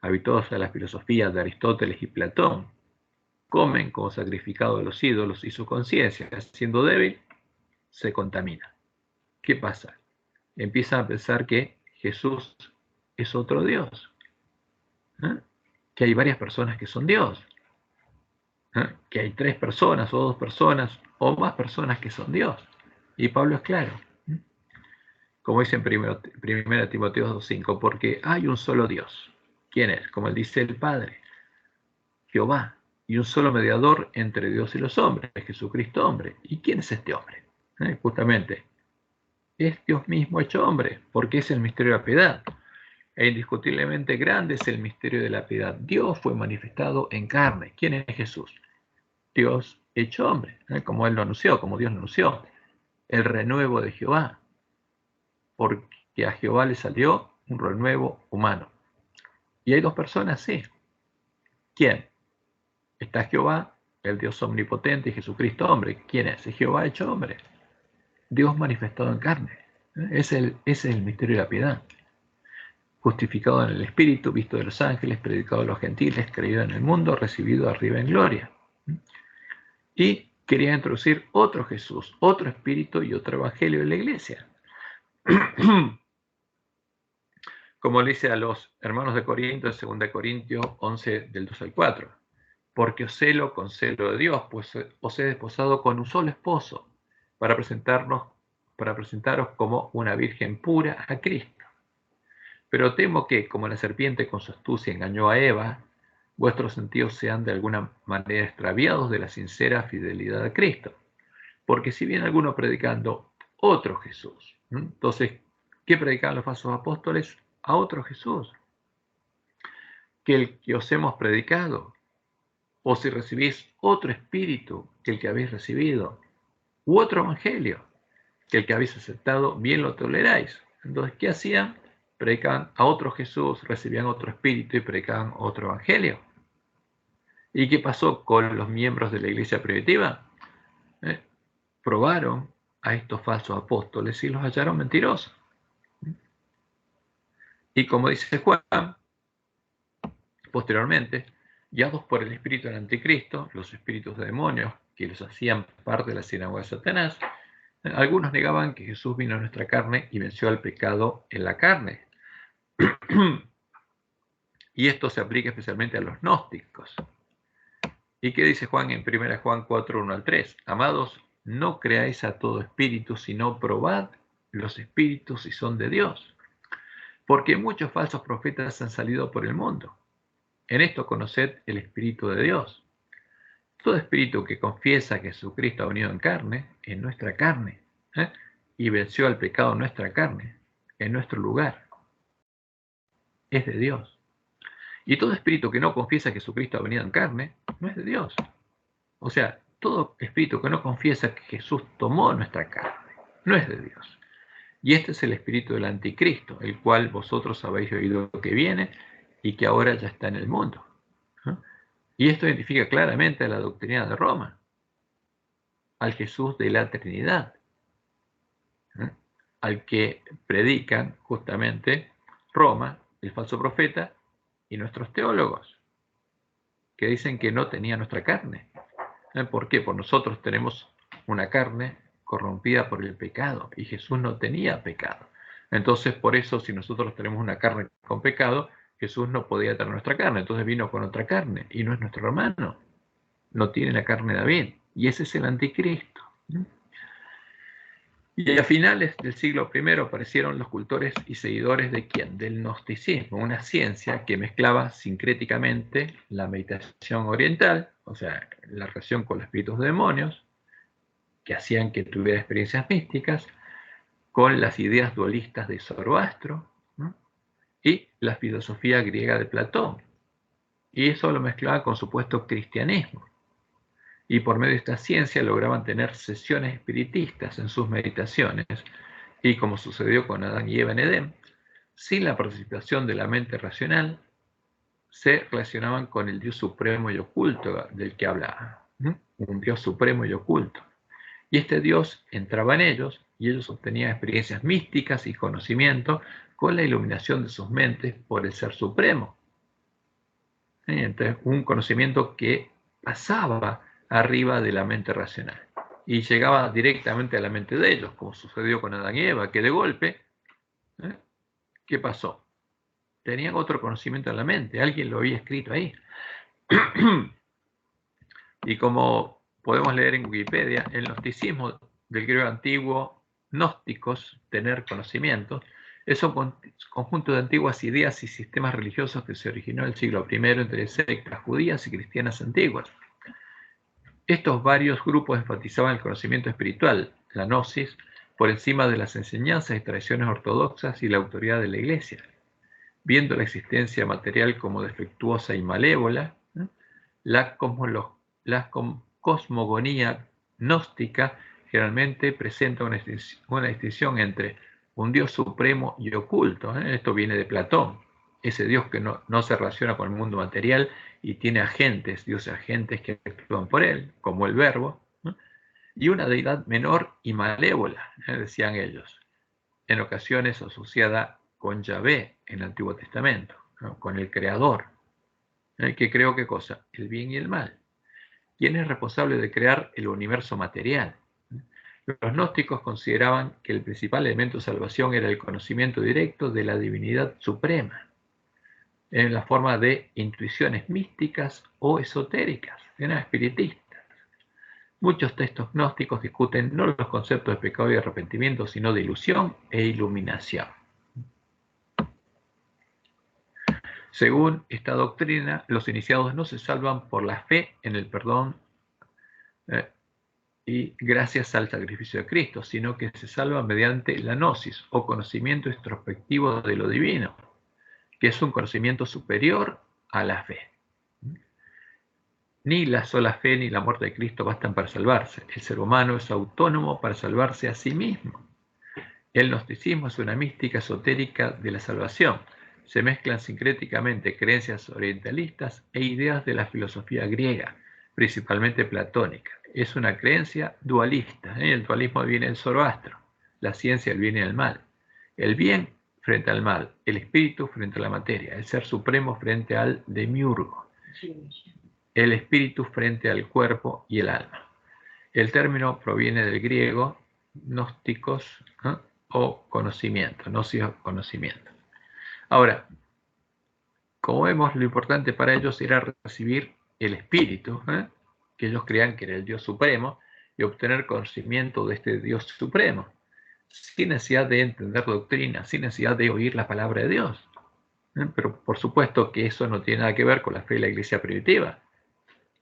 habituados a la filosofía de Aristóteles y Platón, comen como sacrificado a los ídolos y su conciencia, siendo débil, se contamina. ¿Qué pasa? Empiezan a pensar que Jesús es otro Dios, que hay varias personas que son Dios, que hay tres personas o dos personas o más personas que son Dios. Y Pablo es claro, como dice en 1 Timoteo 2:5, porque hay un solo Dios. ¿Quién es? Como él dice el Padre, Jehová, y un solo mediador entre Dios y los hombres, Jesucristo hombre. ¿Y quién es este hombre? Justamente, es Dios mismo hecho hombre, porque es el misterio de la piedad. E indiscutiblemente grande es el misterio de la piedad. Dios fue manifestado en carne. ¿Quién es Jesús? Dios hecho hombre, como Él lo anunció, como Dios lo anunció. El renuevo de Jehová, porque a Jehová le salió un renuevo humano. Y hay dos personas, sí. ¿Quién? Está Jehová, el Dios omnipotente, y Jesucristo hombre. ¿Quién es? Es Jehová hecho hombre. Dios manifestado en carne. Ese es el misterio de la piedad. Justificado en el Espíritu, visto de los ángeles, predicado a los gentiles, creído en el mundo, recibido arriba en gloria. Y quería introducir otro Jesús, otro Espíritu y otro Evangelio en la iglesia. Como le dice a los hermanos de Corinto, en 2 Corintios 11, del 2 al 4. Porque os celo con celo de Dios, pues os he desposado con un solo esposo, para presentaros como una virgen pura a Cristo. Pero temo que, como la serpiente con su astucia engañó a Eva, vuestros sentidos sean de alguna manera extraviados de la sincera fidelidad a Cristo. Porque si viene alguno predicando otro Jesús, entonces, ¿qué predicaban los falsos apóstoles? A otro Jesús, que el que os hemos predicado, o si recibís otro espíritu que el que habéis recibido, u otro evangelio que el que habéis aceptado, bien lo toleráis. Entonces, ¿qué hacían? Predicaban a otro Jesús, recibían otro espíritu y predicaban otro evangelio. ¿Y qué pasó con los miembros de la iglesia primitiva? Probaron a estos falsos apóstoles y los hallaron mentirosos. Y como dice Juan, posteriormente, guiados por el espíritu del anticristo, los espíritus de demonios que los hacían parte de la sinagoga de Satanás, algunos negaban que Jesús vino a nuestra carne y venció al pecado en la carne. Y esto se aplica especialmente a los gnósticos. ¿Y qué dice Juan en 1 Juan 4, 1 al 3? Amados, no creáis a todo espíritu, sino probad los espíritus si son de Dios. Porque muchos falsos profetas han salido por el mundo. En esto conoced el Espíritu de Dios. Todo espíritu que confiesa que Jesucristo ha venido en carne, en nuestra carne, y venció al pecado en nuestra carne, en nuestro lugar, es de Dios. Y todo espíritu que no confiesa que Jesucristo ha venido en carne, no es de Dios. O sea, todo espíritu que no confiesa que Jesús tomó nuestra carne, no es de Dios. Y este es el espíritu del anticristo, el cual vosotros habéis oído que viene y que ahora ya está en el mundo. Y esto identifica claramente a la doctrina de Roma, al Jesús de la Trinidad, al que predican justamente Roma, el falso profeta, y nuestros teólogos, que dicen que no tenía nuestra carne. ¿Por qué? Porque nosotros tenemos una carne corrompida por el pecado, y Jesús no tenía pecado. Entonces, por eso, si nosotros tenemos una carne con pecado, Jesús no podía tener nuestra carne, entonces vino con otra carne, y no es nuestro hermano. No tiene la carne de David, y ese es el anticristo. Y a finales del siglo I aparecieron los cultores y seguidores de ¿quién? Del gnosticismo, una ciencia que mezclaba sincréticamente la meditación oriental, o sea, la relación con los espíritus de demonios, que hacían que tuviera experiencias místicas, con las ideas dualistas de Zoroastro, ¿no? Y la filosofía griega de Platón. Y eso lo mezclaba con supuesto cristianismo. Y por medio de esta ciencia lograban tener sesiones espiritistas en sus meditaciones, y como sucedió con Adán y Eva en Edén, sin la participación de la mente racional, se relacionaban con el Dios supremo y oculto del que hablaba, un Dios supremo y oculto. Y este Dios entraba en ellos y ellos obtenían experiencias místicas y conocimiento con la iluminación de sus mentes por el Ser Supremo. Entonces, un conocimiento que pasaba arriba de la mente racional y llegaba directamente a la mente de ellos, como sucedió con Adán y Eva, que de golpe, ¿qué pasó? Tenían otro conocimiento en la mente, alguien lo había escrito ahí. Y como podemos leer en Wikipedia, el gnosticismo del griego antiguo, gnósticos, tener conocimiento, es un conjunto de antiguas ideas y sistemas religiosos que se originó en el siglo I entre sectas judías y cristianas antiguas. Estos varios grupos enfatizaban el conocimiento espiritual, la gnosis, por encima de las enseñanzas y tradiciones ortodoxas y la autoridad de la Iglesia, viendo la existencia material como defectuosa y malévola. La cosmogonía gnóstica generalmente presenta una distinción entre un Dios supremo y oculto. Esto viene de Platón, ese Dios que no se relaciona con el mundo material y tiene agentes, dioses agentes que actúan por él, como el Verbo, y una deidad menor y malévola, decían ellos, en ocasiones asociada con Yahvé en el Antiguo Testamento, con el Creador, que creó ¿qué cosa? El bien y el mal. ¿Quién es responsable de crear el universo material? Los gnósticos consideraban que el principal elemento de salvación era el conocimiento directo de la divinidad suprema, en la forma de intuiciones místicas o esotéricas, eran espiritistas. Muchos textos gnósticos discuten no los conceptos de pecado y arrepentimiento, sino de ilusión e iluminación. Según esta doctrina, los iniciados no se salvan por la fe en el perdón y gracias al sacrificio de Cristo, sino que se salva mediante la gnosis o conocimiento introspectivo de lo divino, que es un conocimiento superior a la fe. Ni la sola fe ni la muerte de Cristo bastan para salvarse. El ser humano es autónomo para salvarse a sí mismo. El gnosticismo es una mística esotérica de la salvación. Se mezclan sincréticamente creencias orientalistas e ideas de la filosofía griega, principalmente platónica. Es una creencia dualista. El dualismo viene del Zoroastro, la ciencia del bien y el mal. El bien frente al mal, el espíritu frente a la materia, el ser supremo frente al demiurgo, el espíritu frente al cuerpo y el alma. El término proviene del griego gnósticos, ¿no? O conocimiento, gnosis o conocimiento. Ahora, como vemos, lo importante para ellos era recibir el espíritu, que ellos creían que era el Dios supremo, y obtener conocimiento de este Dios supremo, sin necesidad de entender doctrina, sin necesidad de oír la palabra de Dios. Pero por supuesto que eso no tiene nada que ver con la fe de la iglesia primitiva,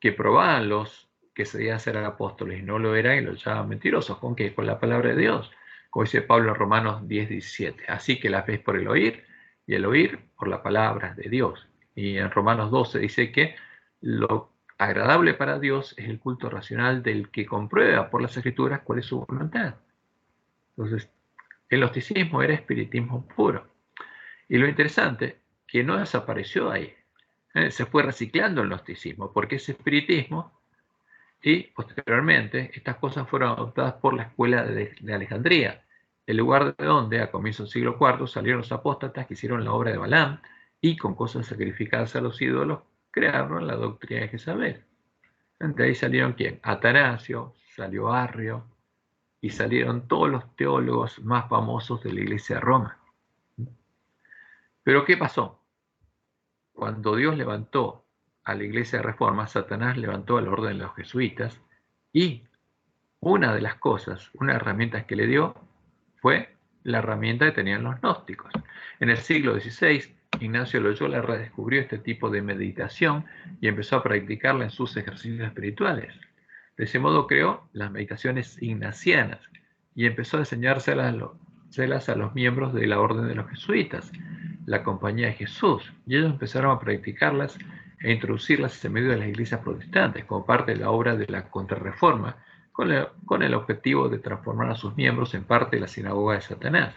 que probaban los que se decían ser apóstoles y no lo eran y los llamaban mentirosos. ¿Con qué? Con la palabra de Dios, como dice Pablo en Romanos 10:17. Así que la fe es por el oír y el oír por la palabra de Dios. Y en Romanos 12 dice que lo agradable para Dios es el culto racional del que comprueba por las escrituras cuál es su voluntad. Entonces, el gnosticismo era espiritismo puro. Y lo interesante, que no desapareció ahí. Se fue reciclando el gnosticismo, porque es espiritismo, y posteriormente estas cosas fueron adoptadas por la escuela de Alejandría, el lugar de donde a comienzos del siglo IV salieron los apóstatas que hicieron la obra de Balaam y con cosas sacrificadas a los ídolos crearon la doctrina de Jezabel. De ahí salieron ¿quién? Atanasio, salió Arrio y salieron todos los teólogos más famosos de la iglesia de Roma. Pero ¿qué pasó? Cuando Dios levantó a la iglesia de Reforma, Satanás levantó al orden de los jesuitas y una de las cosas, una de las herramientas que le dio fue la herramienta que tenían los gnósticos. En el siglo XVI, Ignacio Loyola redescubrió este tipo de meditación y empezó a practicarla en sus ejercicios espirituales. De ese modo creó las meditaciones ignacianas y empezó a enseñárselas a los miembros de la orden de los jesuitas, la Compañía de Jesús, y ellos empezaron a practicarlas e introducirlas en medio de las iglesias protestantes como parte de la obra de la Contrarreforma, con el objetivo de transformar a sus miembros en parte de la sinagoga de Satanás.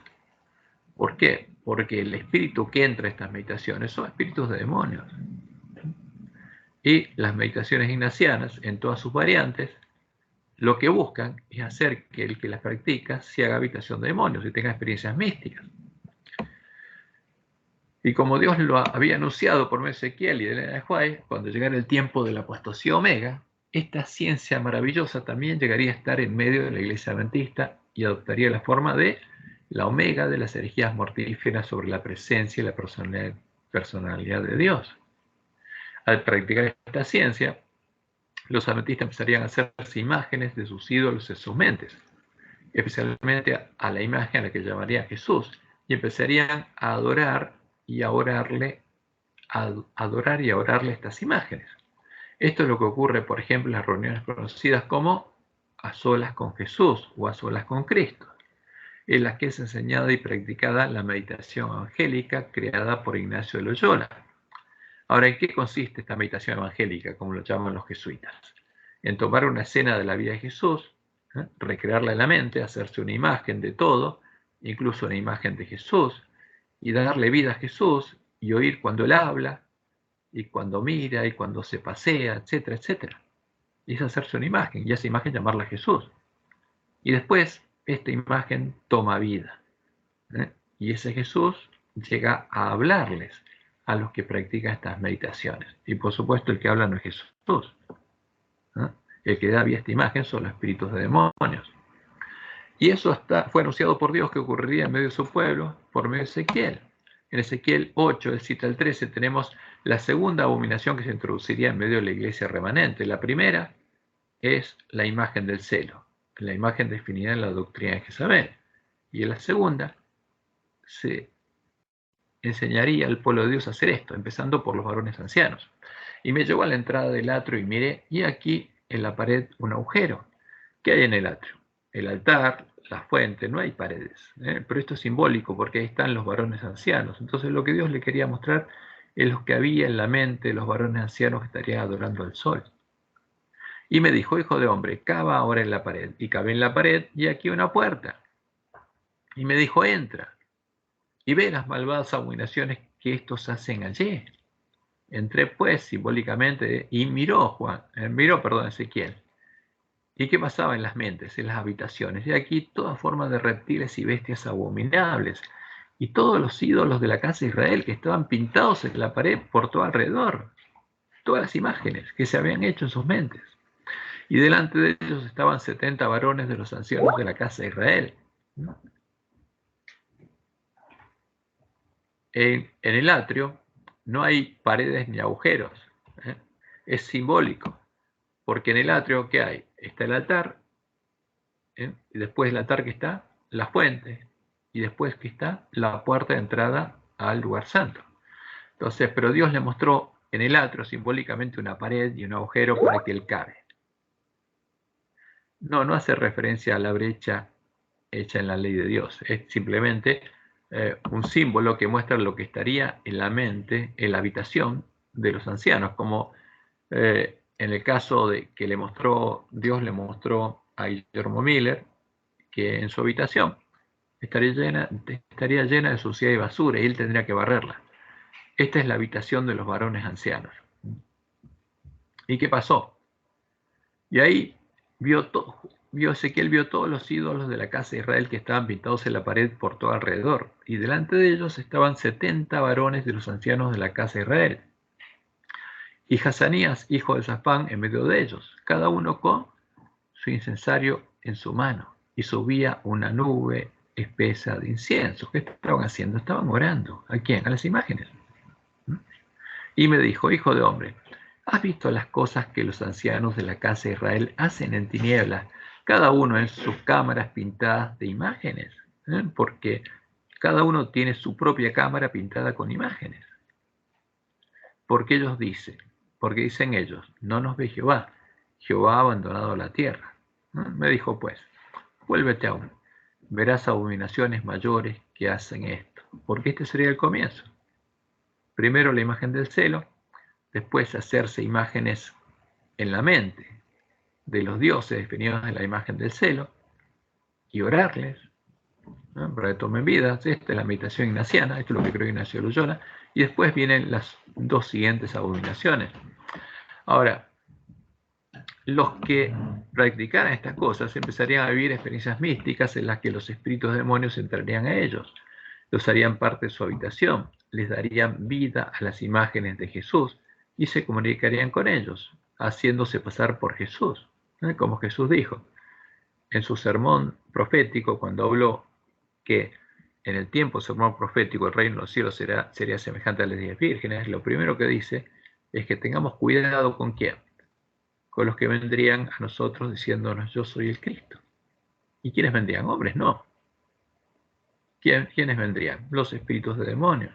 ¿Por qué? Porque el espíritu que entra a estas meditaciones son espíritus de demonios. Y las meditaciones ignacianas, en todas sus variantes, lo que buscan es hacer que el que las practica se haga habitación de demonios y tenga experiencias místicas. Y como Dios lo había anunciado por medio de Ezequiel y de Elena de White, cuando llegara el tiempo de la apostasía omega, esta ciencia maravillosa también llegaría a estar en medio de la iglesia adventista y adoptaría la forma de la omega de las herejías mortíferas sobre la presencia y la personalidad de Dios. Al practicar esta ciencia, los adventistas empezarían a hacerse imágenes de sus ídolos en sus mentes, especialmente a la imagen a la que llamaría Jesús, y empezarían a adorar y a orarle estas imágenes. Esto es lo que ocurre, por ejemplo, en las reuniones conocidas como a solas con Jesús o a solas con Cristo, en las que es enseñada y practicada la meditación evangélica creada por Ignacio de Loyola. Ahora, ¿en qué consiste esta meditación evangélica, como lo llaman los jesuitas? En tomar una escena de la vida de Jesús, recrearla en la mente, hacerse una imagen de todo, incluso una imagen de Jesús, y darle vida a Jesús y oír cuando Él habla, y cuando mira, y cuando se pasea, etcétera, etcétera. Y es hacerse una imagen, y esa imagen llamarla Jesús. Y después, esta imagen toma vida. Y ese Jesús llega a hablarles a los que practican estas meditaciones. Y por supuesto, el que habla no es Jesús. El que da vida a esta imagen son los espíritus de demonios. Y eso fue anunciado por Dios que ocurriría en medio de su pueblo por medio de Ezequiel. En Ezequiel 8, del 7 al 13, tenemos la segunda abominación que se introduciría en medio de la iglesia remanente. La primera es la imagen del celo, la imagen definida en la doctrina de Jezabel. Y en la segunda se enseñaría al pueblo de Dios a hacer esto, empezando por los varones ancianos. Y me llevó a la entrada del atrio y miré, y aquí en la pared un agujero, ¿Qué hay en el atrio? El altar, la fuente, no hay paredes, pero esto es simbólico porque ahí están los varones ancianos. Entonces lo que Dios le quería mostrar es lo que había en la mente de los varones ancianos que estarían adorando al sol. Y me dijo, hijo de hombre, cava ahora en la pared. Y cavé en la pared y aquí una puerta. Y me dijo, entra y ve las malvadas abominaciones que estos hacen allí. Entré pues simbólicamente y miró Ezequiel. ¿Y qué pasaba en las mentes, en las habitaciones? Y aquí toda forma de reptiles y bestias abominables. Y todos los ídolos de la casa de Israel que estaban pintados en la pared por todo alrededor. Todas las imágenes que se habían hecho en sus mentes. Y delante de ellos estaban 70 varones de los ancianos de la casa de Israel. En el atrio no hay paredes ni agujeros. ¿eh? Es simbólico. Porque en el atrio, ¿qué hay? Está el altar, y después del altar que está la fuente, y después que está la puerta de entrada al lugar santo. Entonces, pero Dios le mostró en el atrio simbólicamente una pared y un agujero para que él cabe. No hace referencia a la brecha hecha en la ley de Dios, es simplemente un símbolo que muestra lo que estaría en la mente, en la habitación de los ancianos, como en el caso de que Dios le mostró a Guillermo Miller, que en su habitación estaría llena de suciedad y basura y él tendría que barrerla. Esta es la habitación de los varones ancianos. ¿Y qué pasó? Y ahí Ezequiel vio todos los ídolos de la casa de Israel que estaban pintados en la pared por todo alrededor, y delante de ellos estaban 70 varones de los ancianos de la casa de Israel, y Hazanías, hijo de Safán, en medio de ellos, cada uno con su incensario en su mano, y subía una nube espesa de incienso. ¿Qué estaban haciendo? Estaban orando. ¿A quién? A las imágenes. Y me dijo, hijo de hombre, ¿has visto las cosas que los ancianos de la casa de Israel hacen en tinieblas, cada uno en sus cámaras pintadas de imágenes? Porque cada uno tiene su propia cámara pintada con imágenes. Porque dicen ellos, no nos ve Jehová, Jehová ha abandonado la tierra. Me dijo pues, vuélvete aún, verás abominaciones mayores que hacen esto, porque este sería el comienzo. Primero la imagen del celo, después hacerse imágenes en la mente de los dioses definidos en la imagen del celo y orarles, ¿no? Para que tomen vida. Esta es la meditación ignaciana, esto es lo que creo Ignacio Loyola, y después vienen las dos siguientes abominaciones. Ahora, los que practicaran estas cosas empezarían a vivir experiencias místicas en las que los espíritus demonios entrarían a ellos, los harían parte de su habitación, les darían vida a las imágenes de Jesús y se comunicarían con ellos, haciéndose pasar por Jesús, como Jesús dijo en su sermón profético, cuando habló que en el tiempo sermón profético el reino de los cielos sería semejante a las 10 vírgenes. Lo primero que dice es que tengamos cuidado con quién, con los que vendrían a nosotros diciéndonos yo soy el Cristo. ¿Y quiénes vendrían? Hombres, no. ¿Quiénes vendrían? Los espíritus de demonios.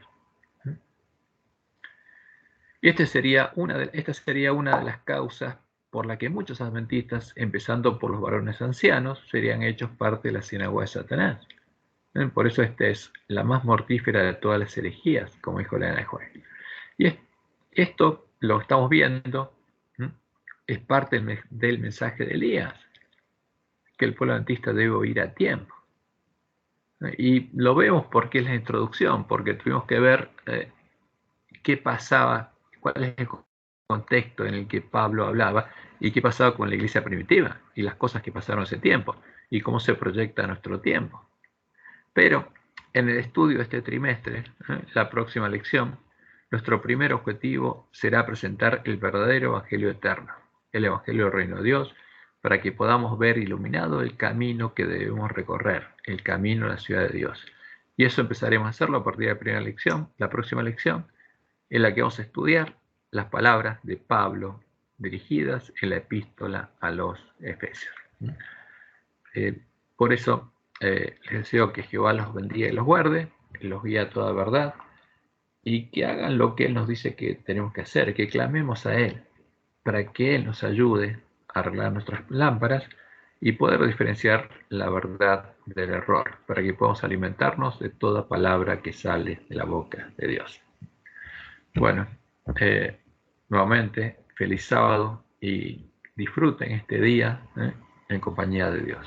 Y esta sería una de las causas por la que muchos adventistas, empezando por los varones ancianos, serían hechos parte de la sinagoga de Satanás. Por eso esta es la más mortífera de todas las herejías, como dijo Elena de White. Y esto lo estamos viendo, es parte del mensaje de Elías, que el pueblo adventista debe oír a tiempo. Y lo vemos porque es la introducción, porque tuvimos que ver qué pasaba, cuál es el contexto en el que Pablo hablaba y qué pasaba con la iglesia primitiva y las cosas que pasaron ese tiempo y cómo se proyecta nuestro tiempo. Pero en el estudio de este trimestre, la próxima lección, nuestro primer objetivo será presentar el verdadero evangelio eterno, el evangelio del reino de Dios, para que podamos ver iluminado el camino que debemos recorrer, el camino a la ciudad de Dios. Y eso empezaremos a hacerlo a partir de la primera lección, la próxima lección, en la que vamos a estudiar las palabras de Pablo dirigidas en la epístola a los Efesios. Por eso les deseo que Jehová los bendiga y los guarde, los guíe a toda verdad y que hagan lo que Él nos dice que tenemos que hacer, que clamemos a Él para que Él nos ayude a arreglar nuestras lámparas y poder diferenciar la verdad del error, para que podamos alimentarnos de toda palabra que sale de la boca de Dios. Bueno, nuevamente, feliz sábado y disfruten este día en compañía de Dios.